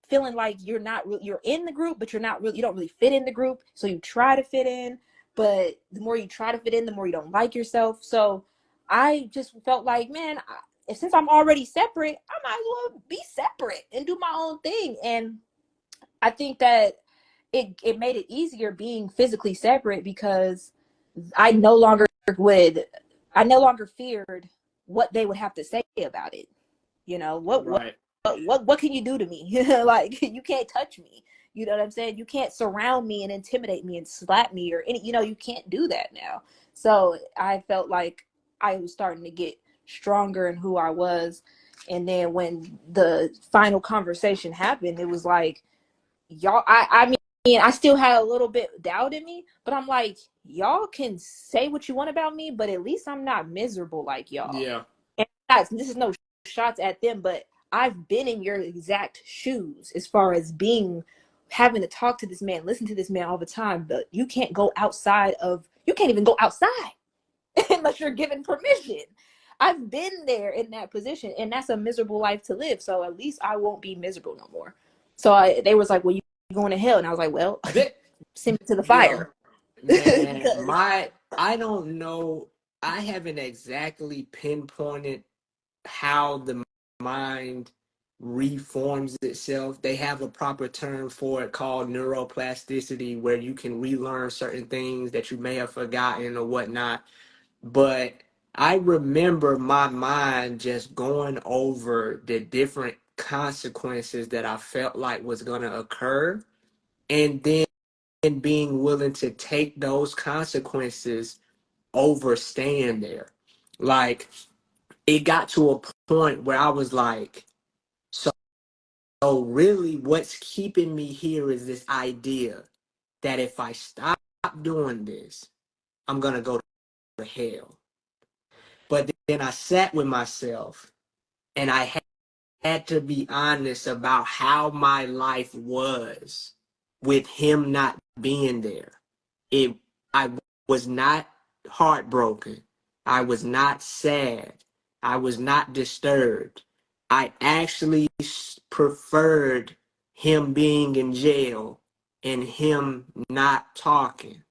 Speaker 5: feeling like you're not you're in the group, but you don't really fit in the group. So you try to fit in, but the more you try to fit in, the more you don't like yourself. So I just felt like, man, since I'm already separate, I might as well be separate and do my own thing. And I think that it made it easier being physically separate because I no longer feared what they would have to say about it.
Speaker 7: Right.
Speaker 5: What can you do to me? Like, you can't touch me. You know what I'm saying? You can't surround me and intimidate me and slap me or any, you can't do that now. So I felt like I was starting to get stronger in who I was. And then when the final conversation happened, it was like, y'all, I mean, I still had a little bit doubt in me, but I'm like, y'all can say what you want about me, but at least I'm not miserable like y'all.
Speaker 7: Yeah.
Speaker 5: And guys, this is no shots at them, but I've been in your exact shoes as far as having to talk to this man, listen to this man all the time, but you can't even go outside unless you're given permission. I've been there in that position, and that's a miserable life to live. So at least I won't be miserable no more. So they was like, well, you going to hell? And I was like, well, send me to the fire.
Speaker 7: Man, I don't know. I haven't exactly pinpointed how the mind reforms itself. They have a proper term for it called neuroplasticity, where you can relearn certain things that you may have forgotten or whatnot. But I remember my mind just going over the different consequences that I felt like was going to occur, and then being willing to take those consequences over staying there. Like, it got to a point where I was like, so really what's keeping me here is this idea that if I stop doing this, I'm going to go to hell. But then I sat with myself, and I had to be honest about how my life was with him not being there. I was not heartbroken. I was not sad. I was not disturbed. I actually preferred him being in jail and him not talking.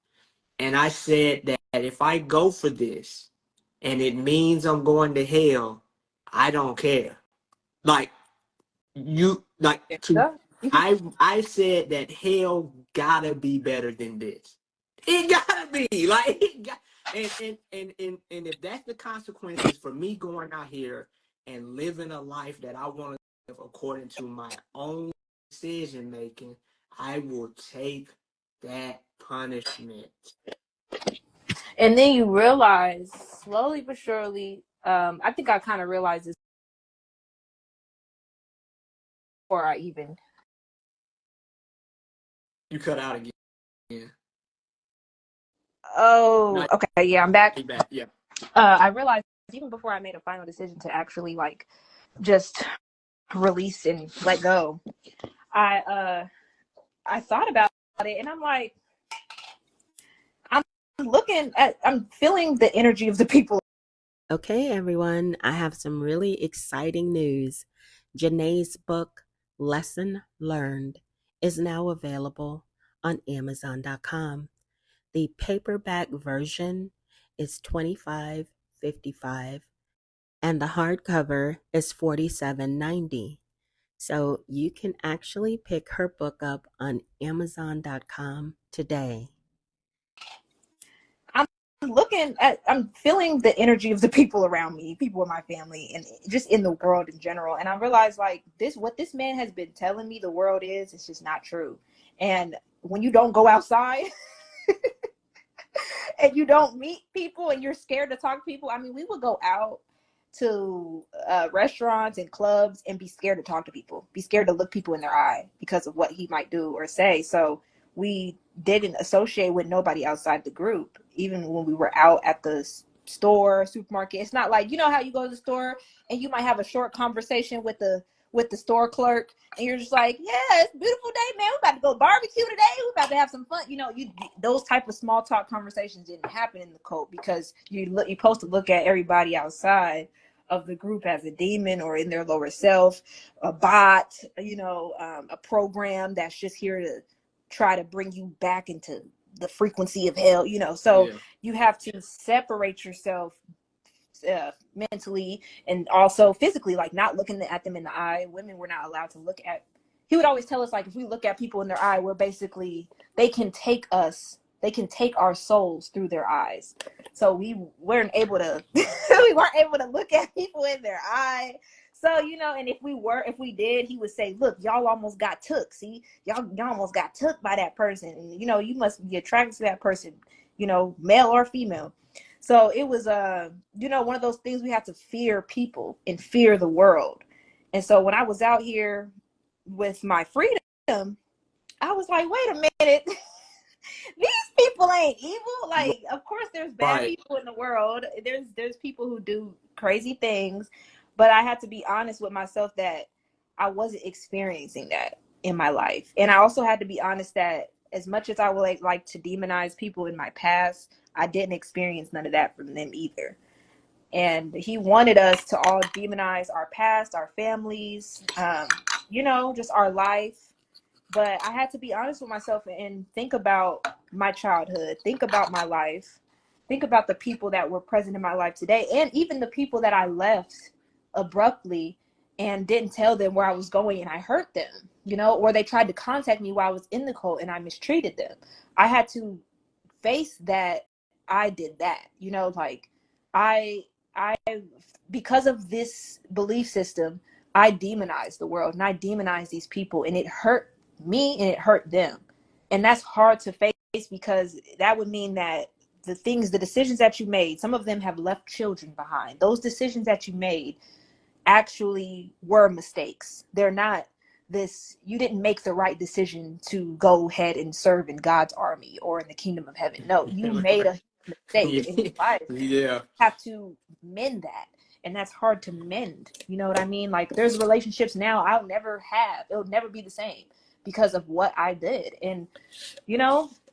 Speaker 7: And I said that if I go for this and it means I'm going to hell, I don't care. Like, you like to
Speaker 5: Yeah.
Speaker 7: I said that hell gotta be better than this. It gotta be like and if that's the consequences for me going out here and living a life that I want to live according to my own decision making, I will take that punishment.
Speaker 5: And then you realize slowly but surely, I think I kind of realized this before I even.
Speaker 7: You cut out again.
Speaker 5: Oh,
Speaker 7: Not
Speaker 5: okay. Yeah, I'm back.
Speaker 7: back. Yeah.
Speaker 5: I realized even before I made a final decision to actually like just release and let go, I thought about it, and I'm like, I'm feeling the energy of the people.
Speaker 1: Okay, everyone, I have some really exciting news. Janae's book, Lesson Learned, is now available on Amazon.com. The paperback version is $25.55 and the hardcover is $47.90. So you can actually pick her book up on Amazon.com today.
Speaker 5: I'm feeling the energy of the people around me, people in my family, and just in the world in general. And I realized like what this man has been telling me the world is, it's just not true. And when you don't go outside and you don't meet people and you're scared to talk to people, I mean, we would go out to restaurants and clubs and be scared to talk to people, be scared to look people in their eye because of what he might do or say. So we didn't associate with nobody outside the group, even when we were out at the store, supermarket. It's not like, you know how you go to the store and you might have a short conversation with the store clerk, and you're just like, yeah, it's a beautiful day, man. We're about to go barbecue today. We're about to have some fun. You know, those type of small talk conversations didn't happen in the cult because you're supposed to look at everybody outside of the group as a demon or in their lower self, a bot, a program that's just here to try to bring you back into the frequency of hell, So
Speaker 7: Yeah.
Speaker 5: you have to separate yourself mentally and also physically, like not looking at them in the eye. Women were not allowed to look at. He would always tell us, like, if we look at people in their eye, we're basically, they can take our souls through their eyes. So we weren't able to look at people in their eye. So, and if we did, he would say, look, y'all almost got took. See, y'all almost got took by that person. And, you must be attracted to that person, male or female. So it was, one of those things we have to fear people and fear the world. And so when I was out here with my freedom, I was like, wait a minute. These people ain't evil. Like, of course there's bad
Speaker 7: Right.
Speaker 5: people in the world. There's people who do crazy things, but I had to be honest with myself that I wasn't experiencing that in my life. And I also had to be honest that as much as I would like to demonize people in my past, I didn't experience none of that from them either. And he wanted us to all demonize our past, our families, just our life. But I had to be honest with myself and think about my childhood, think about my life, think about the people that were present in my life today, and even the people that I left abruptly and didn't tell them where I was going, and I hurt them, or they tried to contact me while I was in the cult and I mistreated them. I had to face that I did that, like I I because of this belief system, I demonized the world and I demonized these people, and it hurt me and it hurt them. And that's hard to face because that would mean that the decisions that you made, some of them have left children behind. Those decisions that you made actually were mistakes. They're not this, you didn't make the right decision to go ahead and serve in God's army or in the kingdom of heaven. No, you made a mistake in your life.
Speaker 7: Yeah.
Speaker 5: You have to mend that. And that's hard to mend. You know what I mean? Like, there's relationships now I'll never have. It'll never be the same because of what I did. And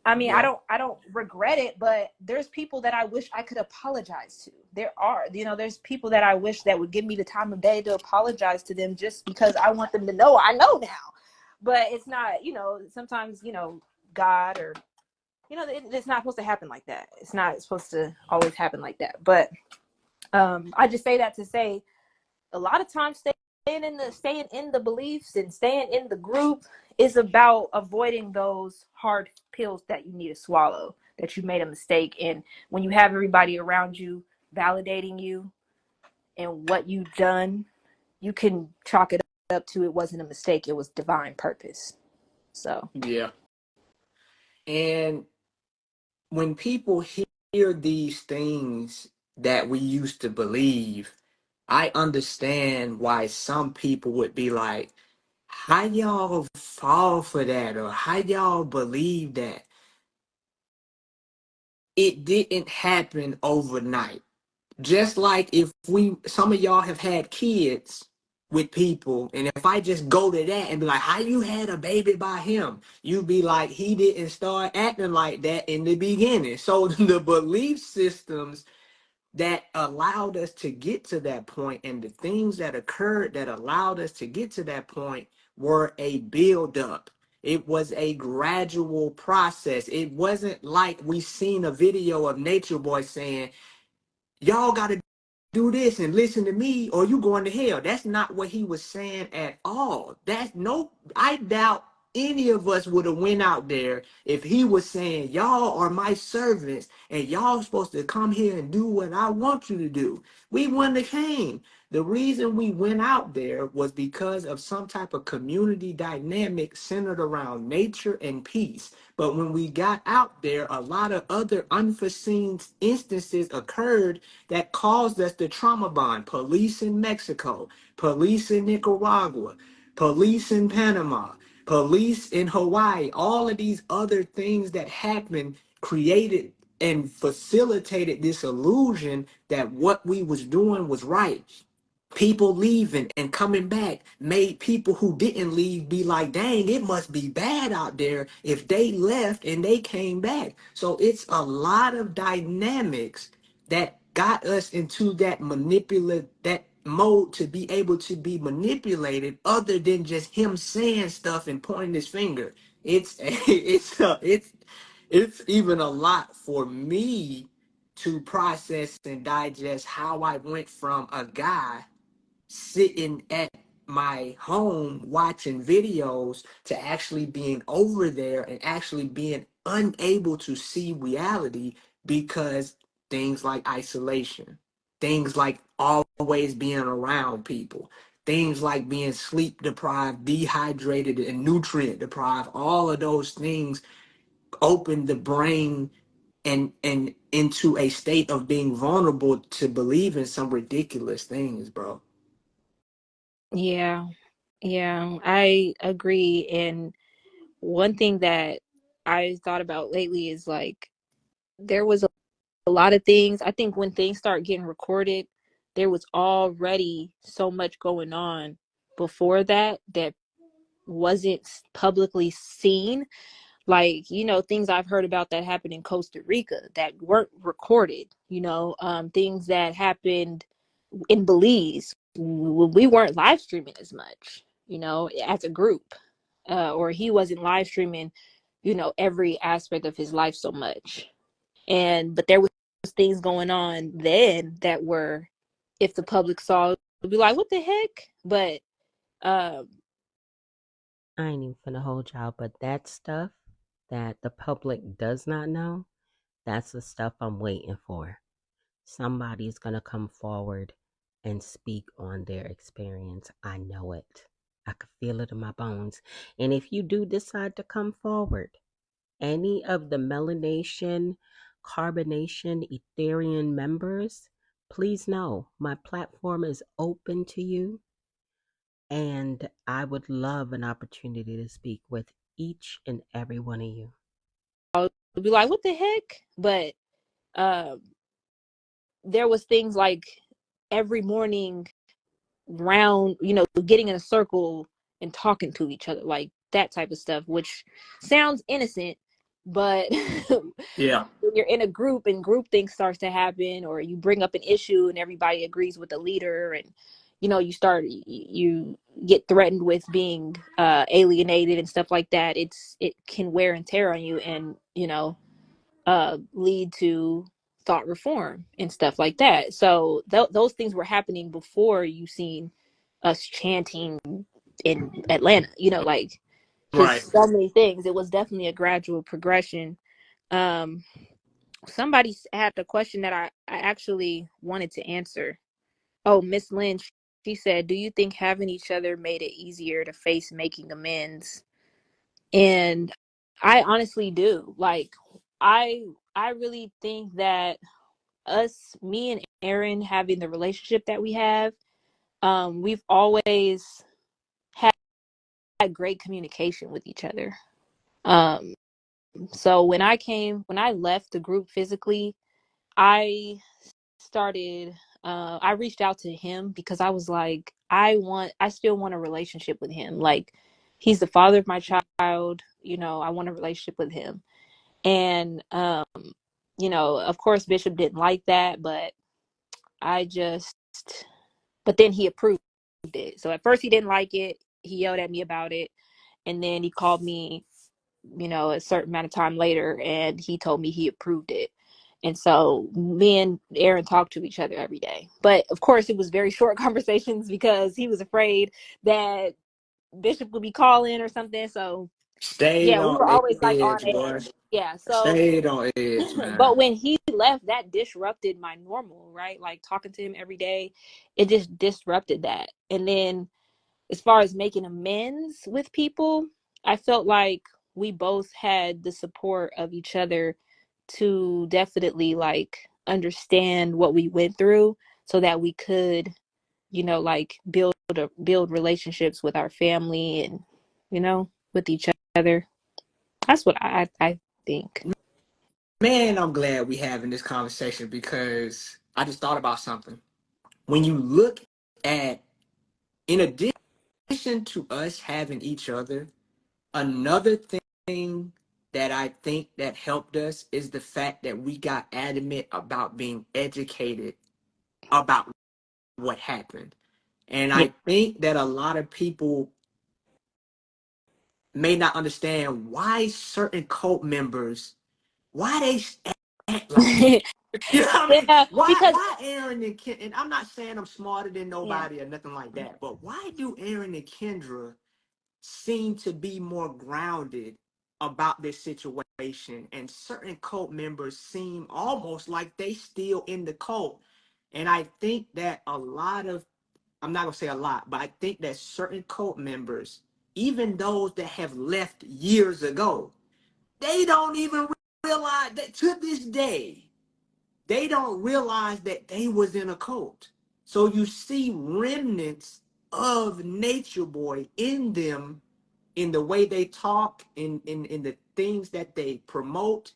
Speaker 5: I mean,
Speaker 7: Yeah.
Speaker 5: I don't regret it, but there's people that I wish I could apologize to. There's people that I wish that would give me the time of day to apologize to them, just because I want them to know I know now. But it's not, sometimes, God, or, it's not supposed to happen like that. It's not supposed to always happen like that. But I just say that to say, a lot of times staying in the beliefs and staying in the group is about avoiding those hard pills that you need to swallow, that you made a mistake. And when you have everybody around you validating you and what you've done, you can chalk it up to, it wasn't a mistake, it was divine purpose. So
Speaker 7: Yeah. And when people hear these things that we used to believe, I understand why some people would be like, how y'all fall for that? Or how y'all believe that? It didn't happen overnight. Just like if some of y'all have had kids with people, and if I just go to that and be like, how you had a baby by him? You be like, he didn't start acting like that in the beginning. So the belief systems that allowed us to get to that point and the things that occurred that allowed us to get to that point were a build up. It was a gradual process. It wasn't like we seen a video of Nature Boy saying, y'all got to do this and listen to me or you going to hell. That's not what he was saying at all. I doubt any of us would have went out there if he was saying, y'all are my servants and y'all supposed to come here and do what I want you to do. We wouldn't have came. The reason we went out there was because of some type of community dynamic centered around nature and peace. But when we got out there, a lot of other unforeseen instances occurred that caused us the trauma bond. Police in Mexico, police in Nicaragua, police in Panama, police in Hawaii, all of these other things that happened created and facilitated this illusion that what we was doing was right. People leaving and coming back made people who didn't leave be like, dang, it must be bad out there if they left and they came back. So it's a lot of dynamics that got us into that mode to be able to be manipulated, other than just him saying stuff and pointing his finger. It's even a lot for me to process and digest how I went from a guy sitting at my home watching videos to actually being over there and actually being unable to see reality because things like isolation, things like always being around people, things like being sleep deprived, dehydrated, and nutrient deprived, all of those things open the brain and into a state of being vulnerable to believe in some ridiculous things, bro.
Speaker 5: yeah, yeah, I agree. And one thing that I thought about lately is, like, there was a lot of things. I think when things start getting recorded, there was already so much going on before that wasn't publicly seen. Like, things I've heard about that happened in Costa Rica that weren't recorded, things that happened in Belize. We weren't live streaming as much, as a group, or he wasn't live streaming, every aspect of his life so much. But there was things going on then that were, if the public saw, would be like, what the heck? But um
Speaker 1: I ain't even finna hold y'all, but that stuff that the public does not know, that's the stuff I'm waiting for. Somebody's gonna come forward and speak on their experience. I know it. I can feel it in my bones. And if you do decide to come forward, any of the melanation, carbonation, Ethereum members, please know my platform is open to you, and I would love an opportunity to speak with each and every one of you.
Speaker 5: I'll be like, what the heck? But um there was things like every morning round, getting in a circle and talking to each other, like that type of stuff, which sounds innocent, but
Speaker 7: Yeah.
Speaker 5: when you're in a group and group things starts to happen, or you bring up an issue and everybody agrees with the leader, and you get threatened with being alienated and stuff like that. It can wear and tear on you, and lead to thought reform and stuff like that. So those things were happening before you seen us chanting in Atlanta, like
Speaker 7: Right.
Speaker 5: just so many things. It was definitely a gradual progression. Um, Somebody had a question that I actually wanted to answer. Oh, Miss Lynch, she said, do you think having each other made it easier to face making amends? And I honestly do. Like, I I really think that me and Aaron having the relationship that we have, we've always had great communication with each other. Um, so when I left the group physically, I started, I reached out to him because I was like, I still want a relationship with him. Like, he's the father of my child, I want a relationship with him. And, of course, Bishop didn't like that, but I just, but then he approved it. So at first he didn't like it. He yelled at me about it. And then he called me, a certain amount of time later, and he told me he approved it. And so me and Aaron talked to each other every day. But of course, it was very short conversations because he was afraid that Bishop would be calling or something. So
Speaker 7: Stayed
Speaker 5: yeah, we
Speaker 7: on
Speaker 5: were always like
Speaker 7: edge,
Speaker 5: on
Speaker 7: boy.
Speaker 5: edge. Yeah. So,
Speaker 7: Stayed on edge, man.
Speaker 5: but when he left, that disrupted my normal, right? Like talking to him every day, it just disrupted that. And then as far as making amends with people, I felt like we both had the support of each other to definitely like understand what we went through so that we could, like build relationships with our family and, with each other. That's what I think.
Speaker 7: Man, I'm glad we having this conversation because I just thought about something. When you look at, in addition to us having each other, another thing that I think that helped us is the fact that we got adamant about being educated about what happened. And
Speaker 5: Yeah.
Speaker 7: I think that a lot of people may not understand why certain cult members, why they act like that. You know what I mean?
Speaker 5: Yeah,
Speaker 7: Why
Speaker 5: because
Speaker 7: why Aaron and Ken, and I'm not saying I'm smarter than
Speaker 5: yeah.
Speaker 7: nobody or nothing like that, but why do Aaron and Kendra seem to be more grounded about this situation, and certain cult members seem almost like they still in the cult? And I think that a lot of, I'm not gonna say a lot, but I think that certain cult members, even those that have left years ago, they don't even realize that to this day, they don't realize that they was in a cult. So you see remnants of Nature Boy in them, in the way they talk, in the things that they promote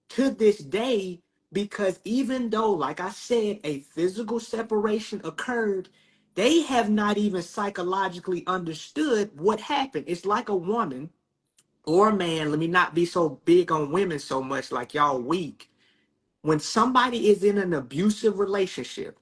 Speaker 7: to this day, because even though, like I said, a physical separation occurred, they have not even psychologically understood what happened. It's like a woman or a man, let me not be so big on women so much, like y'all weak. When somebody is in an abusive relationship,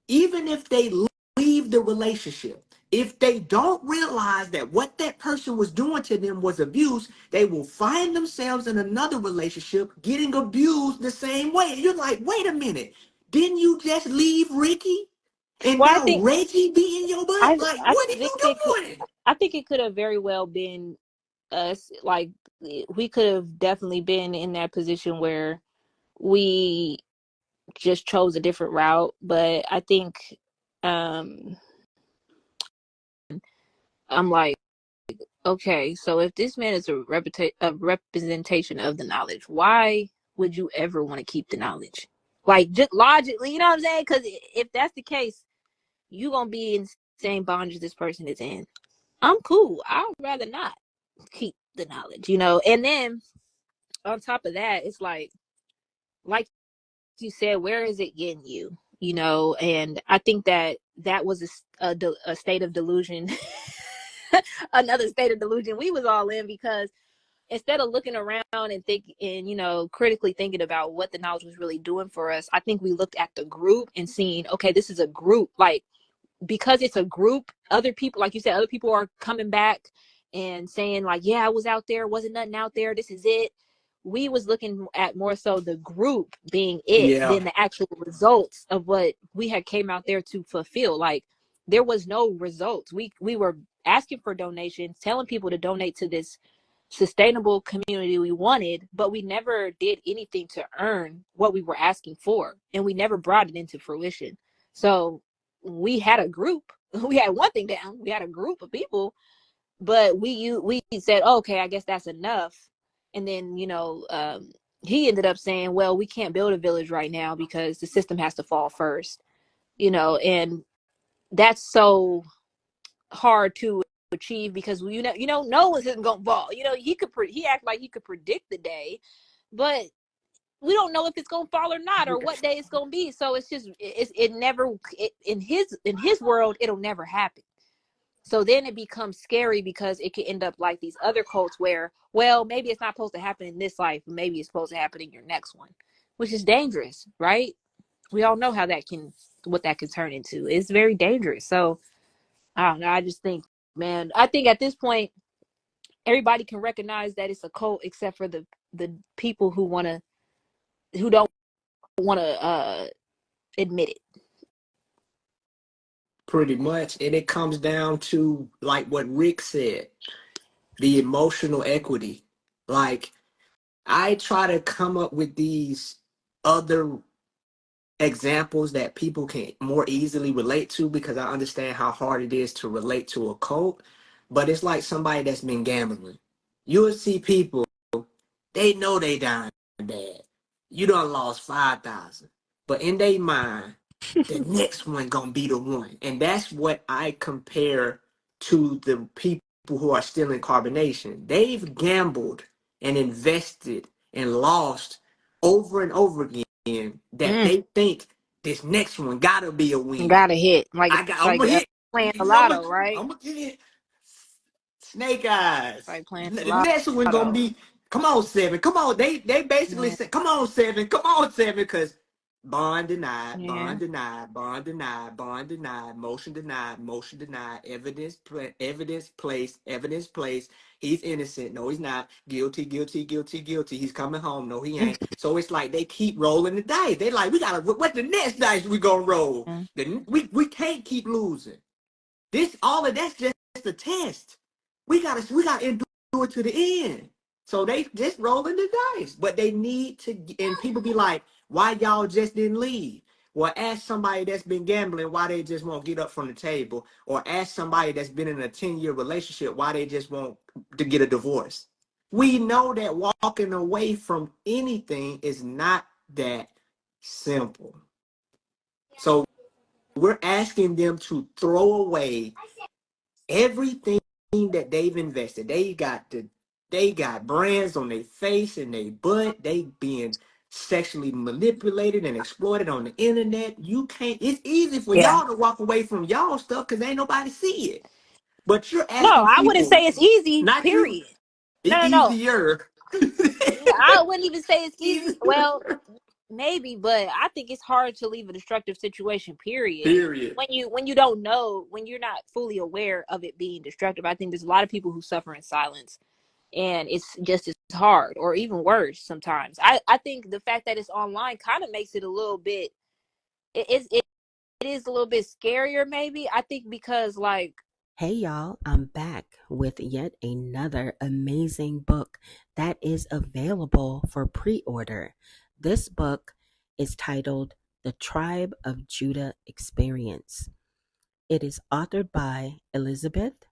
Speaker 7: even if they leave the relationship, if they don't realize that what that person was doing to them was abuse, they will find themselves in another relationship getting abused the same way. And you're like, wait a minute, didn't you just leave Ricky? And
Speaker 5: Well,
Speaker 7: now Reggie be in your butt? Like,
Speaker 5: I
Speaker 7: what are
Speaker 5: think
Speaker 7: you
Speaker 5: it could,
Speaker 7: doing?
Speaker 5: I think it could have very well been us. Like, we could have definitely been in that position where we just chose a different route. But I think, um, I'm like, okay, so if this man is a representation of the knowledge, why would you ever want to keep the knowledge? Like, just logically, you know what I'm saying? Because if that's the case, you gonna be in the same bondage this person is in. I'm cool. I'd rather not keep the knowledge, you know. And then on top of that, it's like you said, where is it getting you? You know, and I think that was a state of delusion, another state of delusion we was all in, because instead of looking around and critically thinking about what the knowledge was really doing for us, I think we looked at the group and seeing, okay, this is a group. Like, because it's a group, other people, like you said, other people are coming back and saying, like, yeah, I was out there, wasn't nothing out there, this is it. We was looking at more so the group being it
Speaker 7: Yeah.
Speaker 5: than the actual results of what we had came out there to fulfill. Like, there was no results. We were asking for donations, telling people to donate to this sustainable community we wanted, but we never did anything to earn what we were asking for, and we never brought it into fruition. So we had a group. We had one thing down. We had a group of people, but we said, oh, okay, I guess that's enough. And then he ended up saying, well, we can't build a village right now because the system has to fall first. And that's so hard to achieve, because no one's gonna fall. He acted like he could predict the day, but we don't know if it's gonna fall or not, or what day it's gonna be. So it's just it never in his world it'll never happen. So then it becomes scary, because it could end up like these other cults where, well, maybe it's not supposed to happen in this life, maybe it's supposed to happen in your next one, which is dangerous, right? We all know what that can turn into. It's very dangerous. So I don't know. I just think, man, I think at this point everybody can recognize that it's a cult, except for the people who don't want to admit it.
Speaker 7: Pretty much. And it comes down to like what Rick said, the emotional equity. Like, I try to come up with these other examples that people can more easily relate to, because I understand how hard it is to relate to a cult. But it's like somebody that's been gambling. You'll see people, they know they dying bad. You done lost 5,000. But in their mind, the next one gonna be the one. And that's what I compare to the people who are still in carbonation. They've gambled and invested and lost over and over again, that
Speaker 5: Mm,
Speaker 7: they think this next one gotta be a win.
Speaker 5: got a hit, like
Speaker 7: I
Speaker 5: it's
Speaker 7: got I'm
Speaker 5: like
Speaker 7: gonna hit.
Speaker 5: playing the
Speaker 7: I'm gonna
Speaker 5: lotto, right?
Speaker 7: I'm gonna get it. Snake eyes.
Speaker 5: Like playing the
Speaker 7: The next one gonna
Speaker 5: lotto.
Speaker 7: be, come on, seven. Come on. They basically
Speaker 5: Yeah,
Speaker 7: said, come on, seven. Come on, seven. Because bond denied,
Speaker 5: yeah.
Speaker 7: bond denied, bond denied, bond denied, motion denied, evidence placed, evidence placed. He's innocent. No, he's not. Guilty, guilty, guilty, guilty. He's coming home. No, he ain't. So it's like they keep rolling the dice. They like, we gotta, what the next dice we gonna roll? We can't keep losing. All of that's just a test. We gotta endure it to the end. So they just rolling the dice, but they need to. And people be like, "Why y'all just didn't leave?" Well, ask somebody that's been gambling why they just won't get up from the table, or ask somebody that's been in a 10-year relationship why they just want to get a divorce. We know that walking away from anything is not that simple. So we're asking them to throw away everything that they've invested. They got brands on their face and their butt. They being sexually manipulated and exploited on the internet. You can't. It's easy for
Speaker 5: Yeah.
Speaker 7: y'all to walk away from y'all stuff because ain't nobody see it. But you're
Speaker 5: No,
Speaker 7: asking
Speaker 5: I wouldn't
Speaker 7: people,
Speaker 5: say it's easy,
Speaker 7: not you.
Speaker 5: period.
Speaker 7: It's
Speaker 5: No.
Speaker 7: easier.
Speaker 5: Yeah, I wouldn't even say it's easy. Well,
Speaker 7: Easier.
Speaker 5: maybe, but I think it's hard to leave a destructive situation, period.
Speaker 7: Period.
Speaker 5: When you don't know, when you're not fully aware of it being destructive. I think there's a lot of people who suffer in silence, and it's just as hard, or even worse sometimes. I think the fact that it's online kind of makes it a little bit, It is a little bit scarier, maybe. I think because, like,
Speaker 1: Hey y'all, I'm back with yet another amazing book that is available for pre order. This book is titled The Tribe of Judah Experience. It is authored by Elizabeth,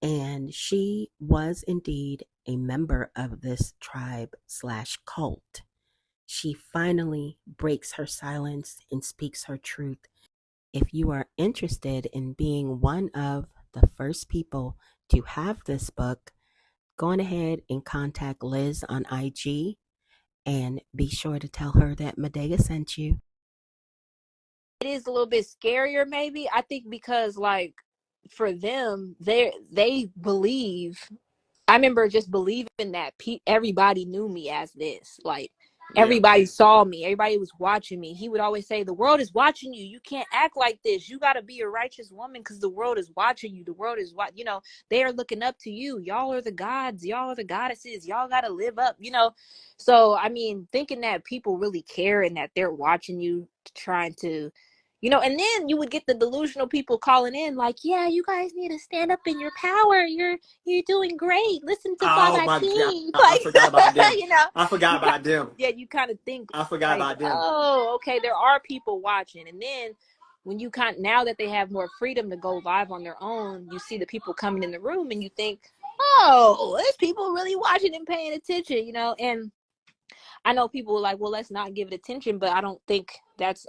Speaker 1: and she was indeed a member of this tribe slash cult. She finally breaks her silence and speaks her truth. If you are interested in being one of the first people to have this book, go on ahead and contact Liz on IG and be sure to tell her that Medaya sent you.
Speaker 5: it is a little bit scarier, maybe. I think because, like, for them, they believe. I remember just believing that everybody knew me as this. Like,
Speaker 7: Yeah.
Speaker 5: everybody saw me. Everybody was watching me. He would always say, "The world is watching you. You can't act like this. You got to be a righteous woman because the world is watching you. The world is what they are looking up to you. Y'all are the gods. Y'all are the goddesses. Y'all got to live up. So, I mean, thinking that people really care and that they're watching you, trying to, and then you would get the delusional people calling in like, yeah, you guys need to stand up in your power. You're doing great. Listen to
Speaker 7: Oh
Speaker 5: Baba
Speaker 7: my God,
Speaker 5: King.
Speaker 7: I
Speaker 5: Like,
Speaker 7: forgot about them. I forgot
Speaker 5: you kind
Speaker 7: about them.
Speaker 5: yeah, you kind of think
Speaker 7: I forgot
Speaker 5: like,
Speaker 7: about them.
Speaker 5: oh, okay, there are people watching. And then when now that they have more freedom to go live on their own, you see the people coming in the room and you think, oh, there's people really watching and paying attention. And I know people are like, well, let's not give it attention, but I don't think that's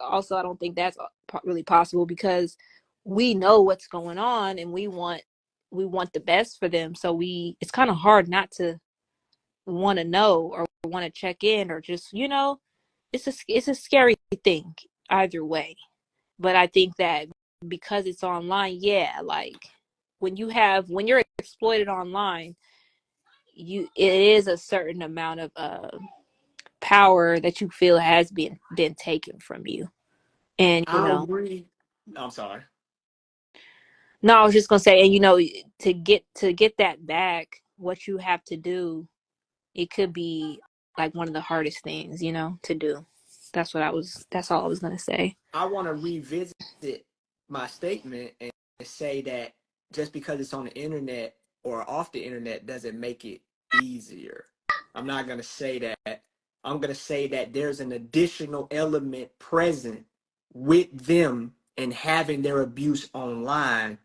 Speaker 5: really possible because we know what's going on and we want the best for them. So it's kind of hard not to want to know or want to check in or just, it's a scary thing either way. But I think that because it's online, yeah, like when you're exploited online, it is a certain amount of power that you feel has been taken from you. And
Speaker 7: I agree. I'm sorry.
Speaker 5: no, I was just gonna say, and to get that back, what you have to do, it could be like one of the hardest things, to do. That's all I was gonna say.
Speaker 7: I want to revisit my statement and say that just because it's on the internet or off the internet doesn't make it easier. I'm not going to say that. I'm going to say that there's an additional element present with them and having their abuse online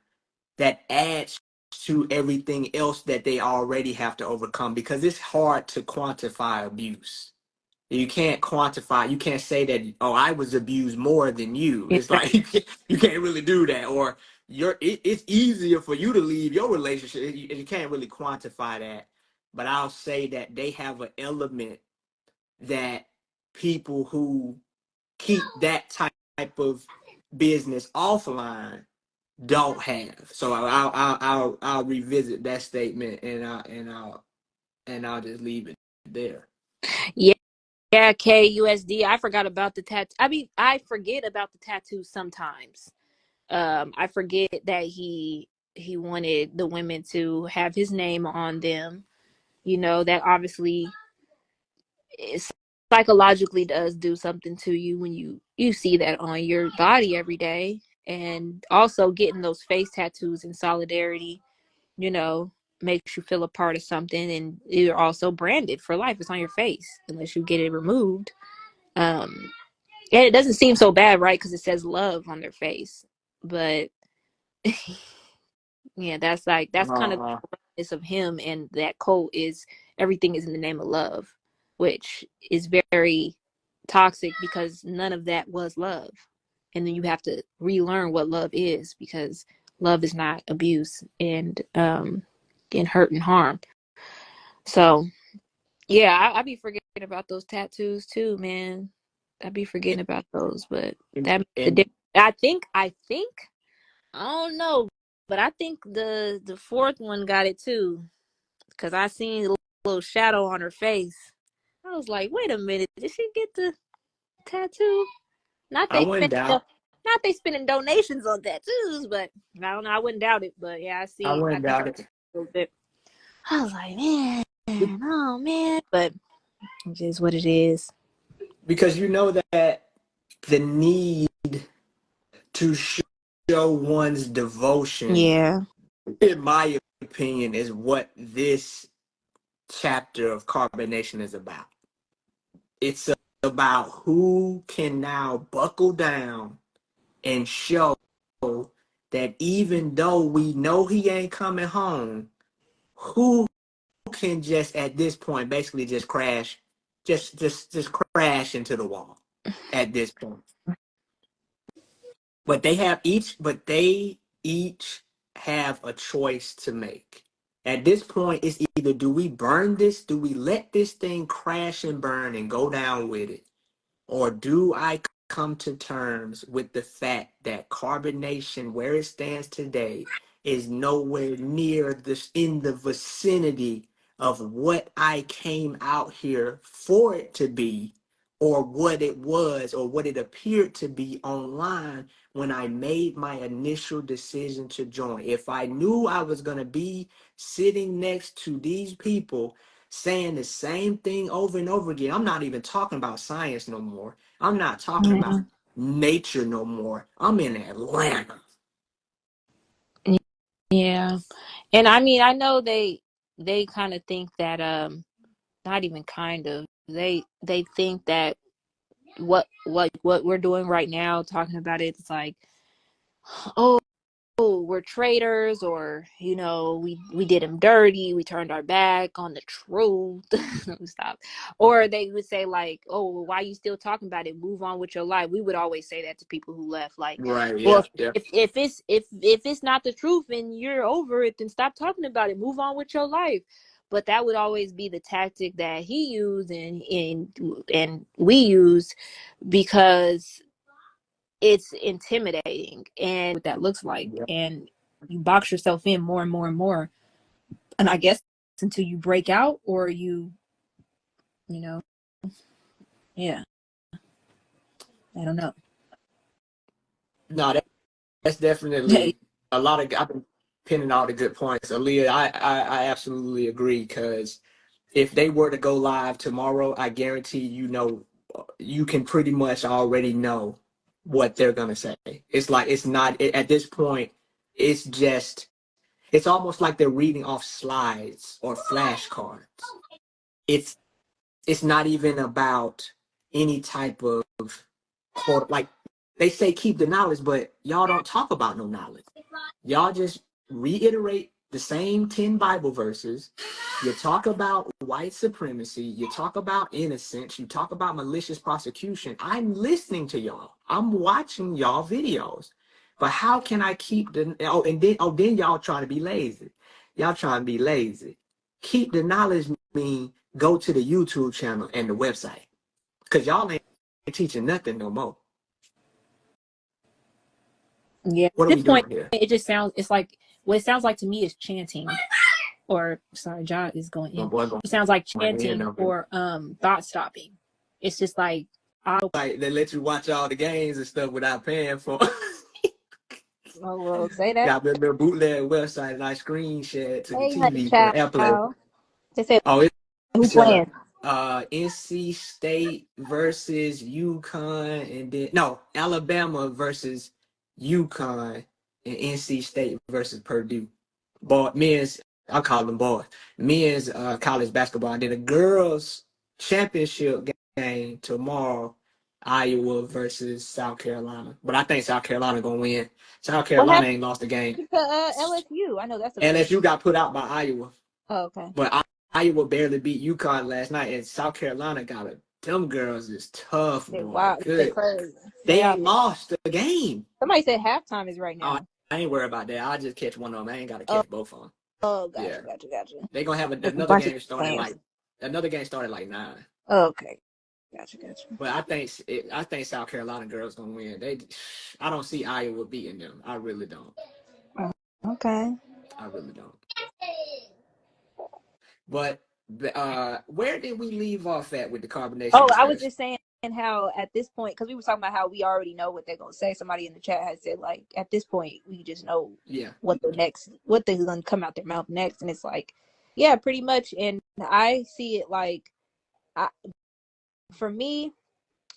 Speaker 7: that adds to everything else that they already have to overcome because it's hard to quantify abuse. You can't quantify. You can't say that. Oh, I was abused more than you.
Speaker 5: Yeah.
Speaker 7: It's like you can't really do that. Or it's easier for you to leave your relationship. You can't really quantify that. But I'll say that they have an element that people who keep that type of business offline don't have. So I'll revisit that statement and I'll just leave it there.
Speaker 5: Yeah, yeah, KUSD. I forgot about the tattoo. I mean, I forget about the tattoos sometimes. I forget that he wanted the women to have his name on them. That obviously is psychologically does do something to you when you see that on your body every day. And also getting those face tattoos in solidarity, you know, makes you feel a part of something, and you're also branded for life. It's on your face unless you get it removed. Um, and it doesn't seem so bad, right? Because it says love on their face, but yeah, that's kind of
Speaker 7: Uh,
Speaker 5: the awareness of him, and that quote is everything is in the name of love, which is very toxic because none of that was love. And then you have to relearn what love is because love is not abuse and hurt and harm. So yeah, I be forgetting about those tattoos too, man. I be forgetting about those, but that makes a
Speaker 7: and
Speaker 5: difference. I think I don't know, but I think the fourth one got it too, because I seen a little shadow on her face. I was like, wait a minute, did she get the tattoo? Not
Speaker 7: I
Speaker 5: they
Speaker 7: wouldn't
Speaker 5: spending
Speaker 7: doubt.
Speaker 5: not they spending donations on tattoos, but I don't know. I wouldn't doubt it, but yeah,
Speaker 7: I
Speaker 5: I
Speaker 7: wouldn't
Speaker 5: think
Speaker 7: doubt
Speaker 5: I
Speaker 7: it
Speaker 5: a little bit. I was like, man, oh man, but it is what it is.
Speaker 7: because you know that the need to show one's devotion,
Speaker 5: Yeah.
Speaker 7: in my opinion, is what this chapter of carbonation is about. It's about who can now buckle down and show that even though we know he ain't coming home, who can just at this point basically just crash, just crash into the wall at this point. But they each have a choice to make. At this point, it's either do we burn this, do we let this thing crash and burn and go down with it, or do I come to terms with the fact that carbonation, where it stands today, is nowhere near this in the vicinity of what I came out here for it to be, or what it was, or what it appeared to be online when I made my initial decision to join. If I knew I was going to be sitting next to these people saying the same thing over and over again, I'm not even talking about science no more. I'm not talking about nature no more. I'm in Atlanta.
Speaker 5: Yeah. And I mean, I know they kind of think that not even kind of. They think that what we're doing right now, talking about it, it's like, oh, we're traitors, or we did him dirty, we turned our back on the truth. Stop. Or they would say like, oh, well, why are you still talking about it, move on with your life. We would always say that to people who left, like,
Speaker 7: Right,
Speaker 5: well,
Speaker 7: yeah, yeah.
Speaker 5: if it's not the truth and you're over it, then stop talking about it, move on with your life. But that would always be the tactic that he used, and we use, because it's intimidating and what that looks like,
Speaker 7: Yeah.
Speaker 5: and you box yourself in more and more and more, and I guess until you break out, or you know yeah, I don't know.
Speaker 7: No, that's definitely a lot of. I've been pinning all the good points. Aaliyah, I absolutely agree, because if they were to go live tomorrow, I guarantee you can pretty much already know what they're gonna say. It's like it's not at this point. It's just it's almost like they're reading off slides or flashcards. It's it's not even about any type of quote, like they say keep the knowledge, but y'all don't talk about no knowledge. Y'all just reiterate the same 10 Bible verses. You talk about white supremacy, you talk about innocence, you talk about malicious prosecution. I'm listening to y'all. I'm watching y'all videos. But how can I keep the then y'all trying to be lazy. Y'all trying to be lazy. Keep the knowledge mean go to the YouTube channel and the website. Cause y'all ain't teaching nothing no more.
Speaker 5: Yeah,
Speaker 7: What
Speaker 5: at
Speaker 7: are we
Speaker 5: this point,
Speaker 7: doing here?
Speaker 5: it just sounds, it's like, what it sounds like to me is chanting, or sorry, John is going
Speaker 7: My
Speaker 5: in.
Speaker 7: boy going
Speaker 5: It sounds like
Speaker 7: in
Speaker 5: chanting
Speaker 7: over.
Speaker 5: or thought stopping. It's just like,
Speaker 7: Like they let you watch all the games and stuff without paying for.
Speaker 5: oh, well, say that.
Speaker 7: Got the bootleg website and I screen shared to the
Speaker 5: Hey, honey
Speaker 7: TV for airplay.
Speaker 5: child. They said,
Speaker 7: Oh,
Speaker 5: who
Speaker 7: it's
Speaker 5: playing?
Speaker 7: NC State versus UConn, and then no Alabama versus UConn, and NC State versus Purdue. Boy, men's, I call them boys. Men's college basketball, and then the girls championship game tomorrow. Iowa versus South Carolina, but I think South Carolina gonna win. South
Speaker 5: What
Speaker 7: Carolina
Speaker 5: happened
Speaker 7: ain't lost the game.
Speaker 5: to LSU? I know that's a good.
Speaker 7: LSU got put out by Iowa.
Speaker 5: Oh, okay.
Speaker 7: But Iowa barely beat UConn last night, and South Carolina got it. Them girls is tough, boy.
Speaker 5: Wow, they
Speaker 7: Good.
Speaker 5: crazy.
Speaker 7: They
Speaker 5: They out
Speaker 7: ain't
Speaker 5: there.
Speaker 7: lost the game.
Speaker 5: Somebody said halftime is right
Speaker 7: Oh,
Speaker 5: now.
Speaker 7: I ain't worried about that. I just catch one of them. I ain't got to
Speaker 5: Oh,
Speaker 7: catch both of them.
Speaker 5: oh,
Speaker 7: Yeah,
Speaker 5: gotcha.
Speaker 7: they gonna have
Speaker 5: There's a
Speaker 7: another
Speaker 5: bunch of
Speaker 7: game started
Speaker 5: games.
Speaker 7: like nine.
Speaker 5: Okay, gotcha.
Speaker 7: But I think South Carolina girls gonna win. I don't see Iowa beating them. I really don't.
Speaker 5: Oh, okay.
Speaker 7: I really don't. But where did we leave off at with the carbonation
Speaker 5: Oh, I was
Speaker 7: discussion?
Speaker 5: just saying how at this point, because we were talking about how we already know what they're gonna say. Somebody in the chat had said like, at this point, we just know
Speaker 7: Yeah.
Speaker 5: what they're gonna come out their mouth next, and it's like, yeah, pretty much. And I see it like, for me,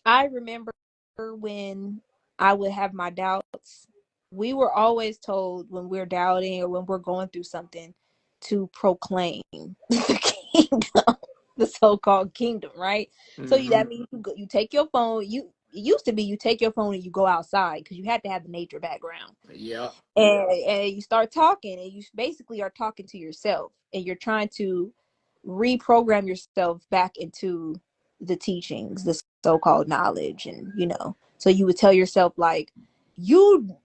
Speaker 5: I remember when I would have my doubts. We were always told when we're doubting or when we're going through something to proclaim the kingdom, the so-called kingdom, right? So
Speaker 7: Mm-hmm.
Speaker 5: that means you take your phone. It used to be you take your phone and you go outside because you had to have the nature background,
Speaker 7: Yep.
Speaker 5: and you start talking, and you basically are talking to yourself, and you're trying to reprogram yourself back into the teachings, the so-called knowledge, and so you would tell yourself like, you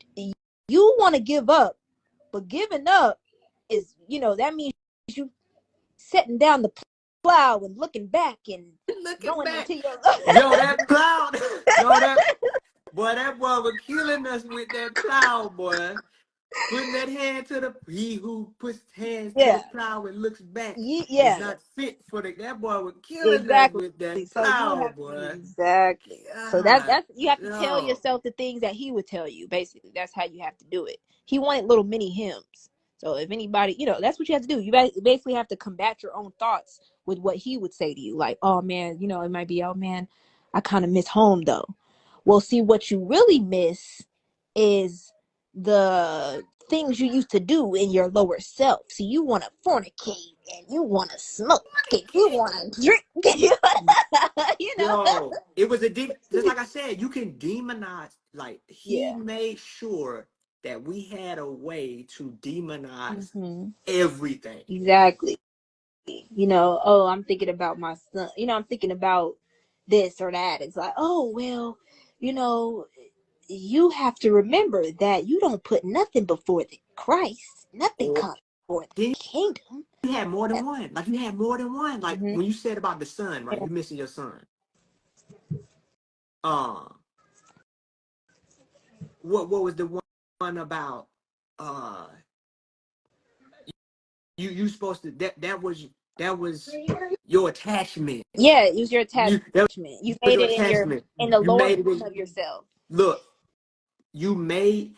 Speaker 5: you want to give up, but giving up is, that means you setting down the plow and looking back and
Speaker 7: Looking
Speaker 5: going
Speaker 7: back,
Speaker 5: into your
Speaker 7: yo, that cloud, yo, that boy was killing us with that cloud, boy. Putting that hand to the he who puts hands to the
Speaker 5: yeah,
Speaker 7: plow and looks back is
Speaker 5: yeah,
Speaker 7: not fit for that boy was killing us
Speaker 5: exactly.
Speaker 7: with that
Speaker 5: So you would
Speaker 7: plow,
Speaker 5: have to
Speaker 7: boy.
Speaker 5: exactly. So
Speaker 7: God,
Speaker 5: that's you have to tell
Speaker 7: yo.
Speaker 5: yourself the things that he would tell you. Basically, that's how you have to do it. He wanted little mini hymns. So if anybody, that's what you have to do. You basically have to combat your own thoughts with what he would say to you. Like, oh man, it might be, oh man, I kind of miss home though. Well, see, what you really miss is the things you used to do in your lower self. See, you want to fornicate and you want to smoke and you want to drink. you know?
Speaker 7: Yo, it was a just like I said, you can demonize. Like he
Speaker 5: Yeah.
Speaker 7: made sure that we had a way to demonize
Speaker 5: Hmm.
Speaker 7: everything.
Speaker 5: Exactly. Oh, I'm thinking about my son. I'm thinking about this or that. It's like, oh, well, you know, you have to remember that you don't put nothing before the Christ. Nothing
Speaker 7: Or
Speaker 5: comes before the
Speaker 7: then
Speaker 5: kingdom.
Speaker 7: you had more than one. Like you had more than one. Like
Speaker 5: Hmm.
Speaker 7: when you said about the son, right? You missing your son. Uh, what was the one about? Uh, you supposed to that was your attachment.
Speaker 5: Yeah, it was your
Speaker 7: That
Speaker 5: attachment. You
Speaker 7: was
Speaker 5: made
Speaker 7: your
Speaker 5: it
Speaker 7: attachment.
Speaker 5: in the
Speaker 7: You
Speaker 5: lower
Speaker 7: made
Speaker 5: version
Speaker 7: it.
Speaker 5: of yourself.
Speaker 7: Look, you made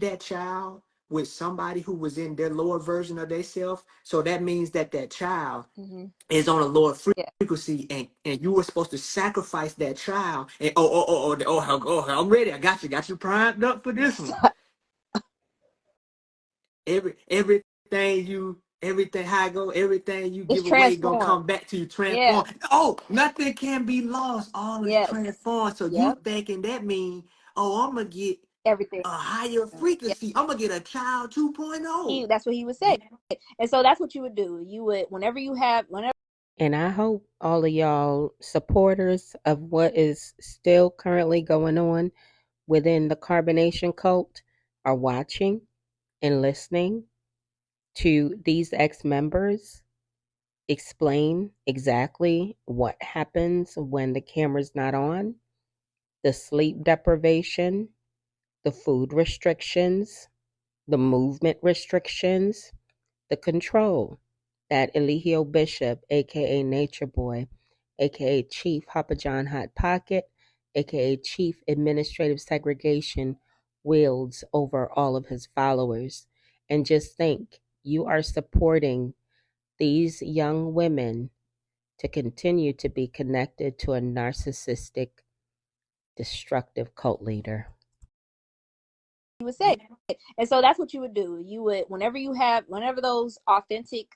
Speaker 7: that child with somebody who was in their lower version of themselves. So that means that child
Speaker 5: Hmm.
Speaker 7: is on a lower
Speaker 5: Yeah.
Speaker 7: frequency, and you were supposed to sacrifice that child. And I'm ready. I got you primed up for this one. Everything how I go, everything you
Speaker 5: It's
Speaker 7: give away gonna
Speaker 5: transformed.
Speaker 7: come back to you
Speaker 5: Yeah.
Speaker 7: transform. Oh, nothing can be lost. All is
Speaker 5: Yes.
Speaker 7: transformed. So you
Speaker 5: Yep.
Speaker 7: thinking that mean, oh, I'm gonna get
Speaker 5: Everything.
Speaker 7: a higher
Speaker 5: Yeah.
Speaker 7: frequency. I'm gonna get a child 2.0.
Speaker 5: That's what he would say. And so that's what you would do. You would, whenever.
Speaker 1: And I hope all of y'all supporters of what is still currently going on within the carbonation cult are watching and listening to these ex members explain exactly what happens when the camera's not on, the sleep deprivation, the food restrictions, the movement restrictions, the control that Eligio Bishop, aka Nature Boy, aka Chief Papa John Hot Pocket, aka Chief Administrative Segregation, wields over all of his followers. And just think, you are supporting these young women to continue to be connected to a narcissistic, destructive cult leader.
Speaker 5: He would say. And so that's what you would do. You would, whenever those authentic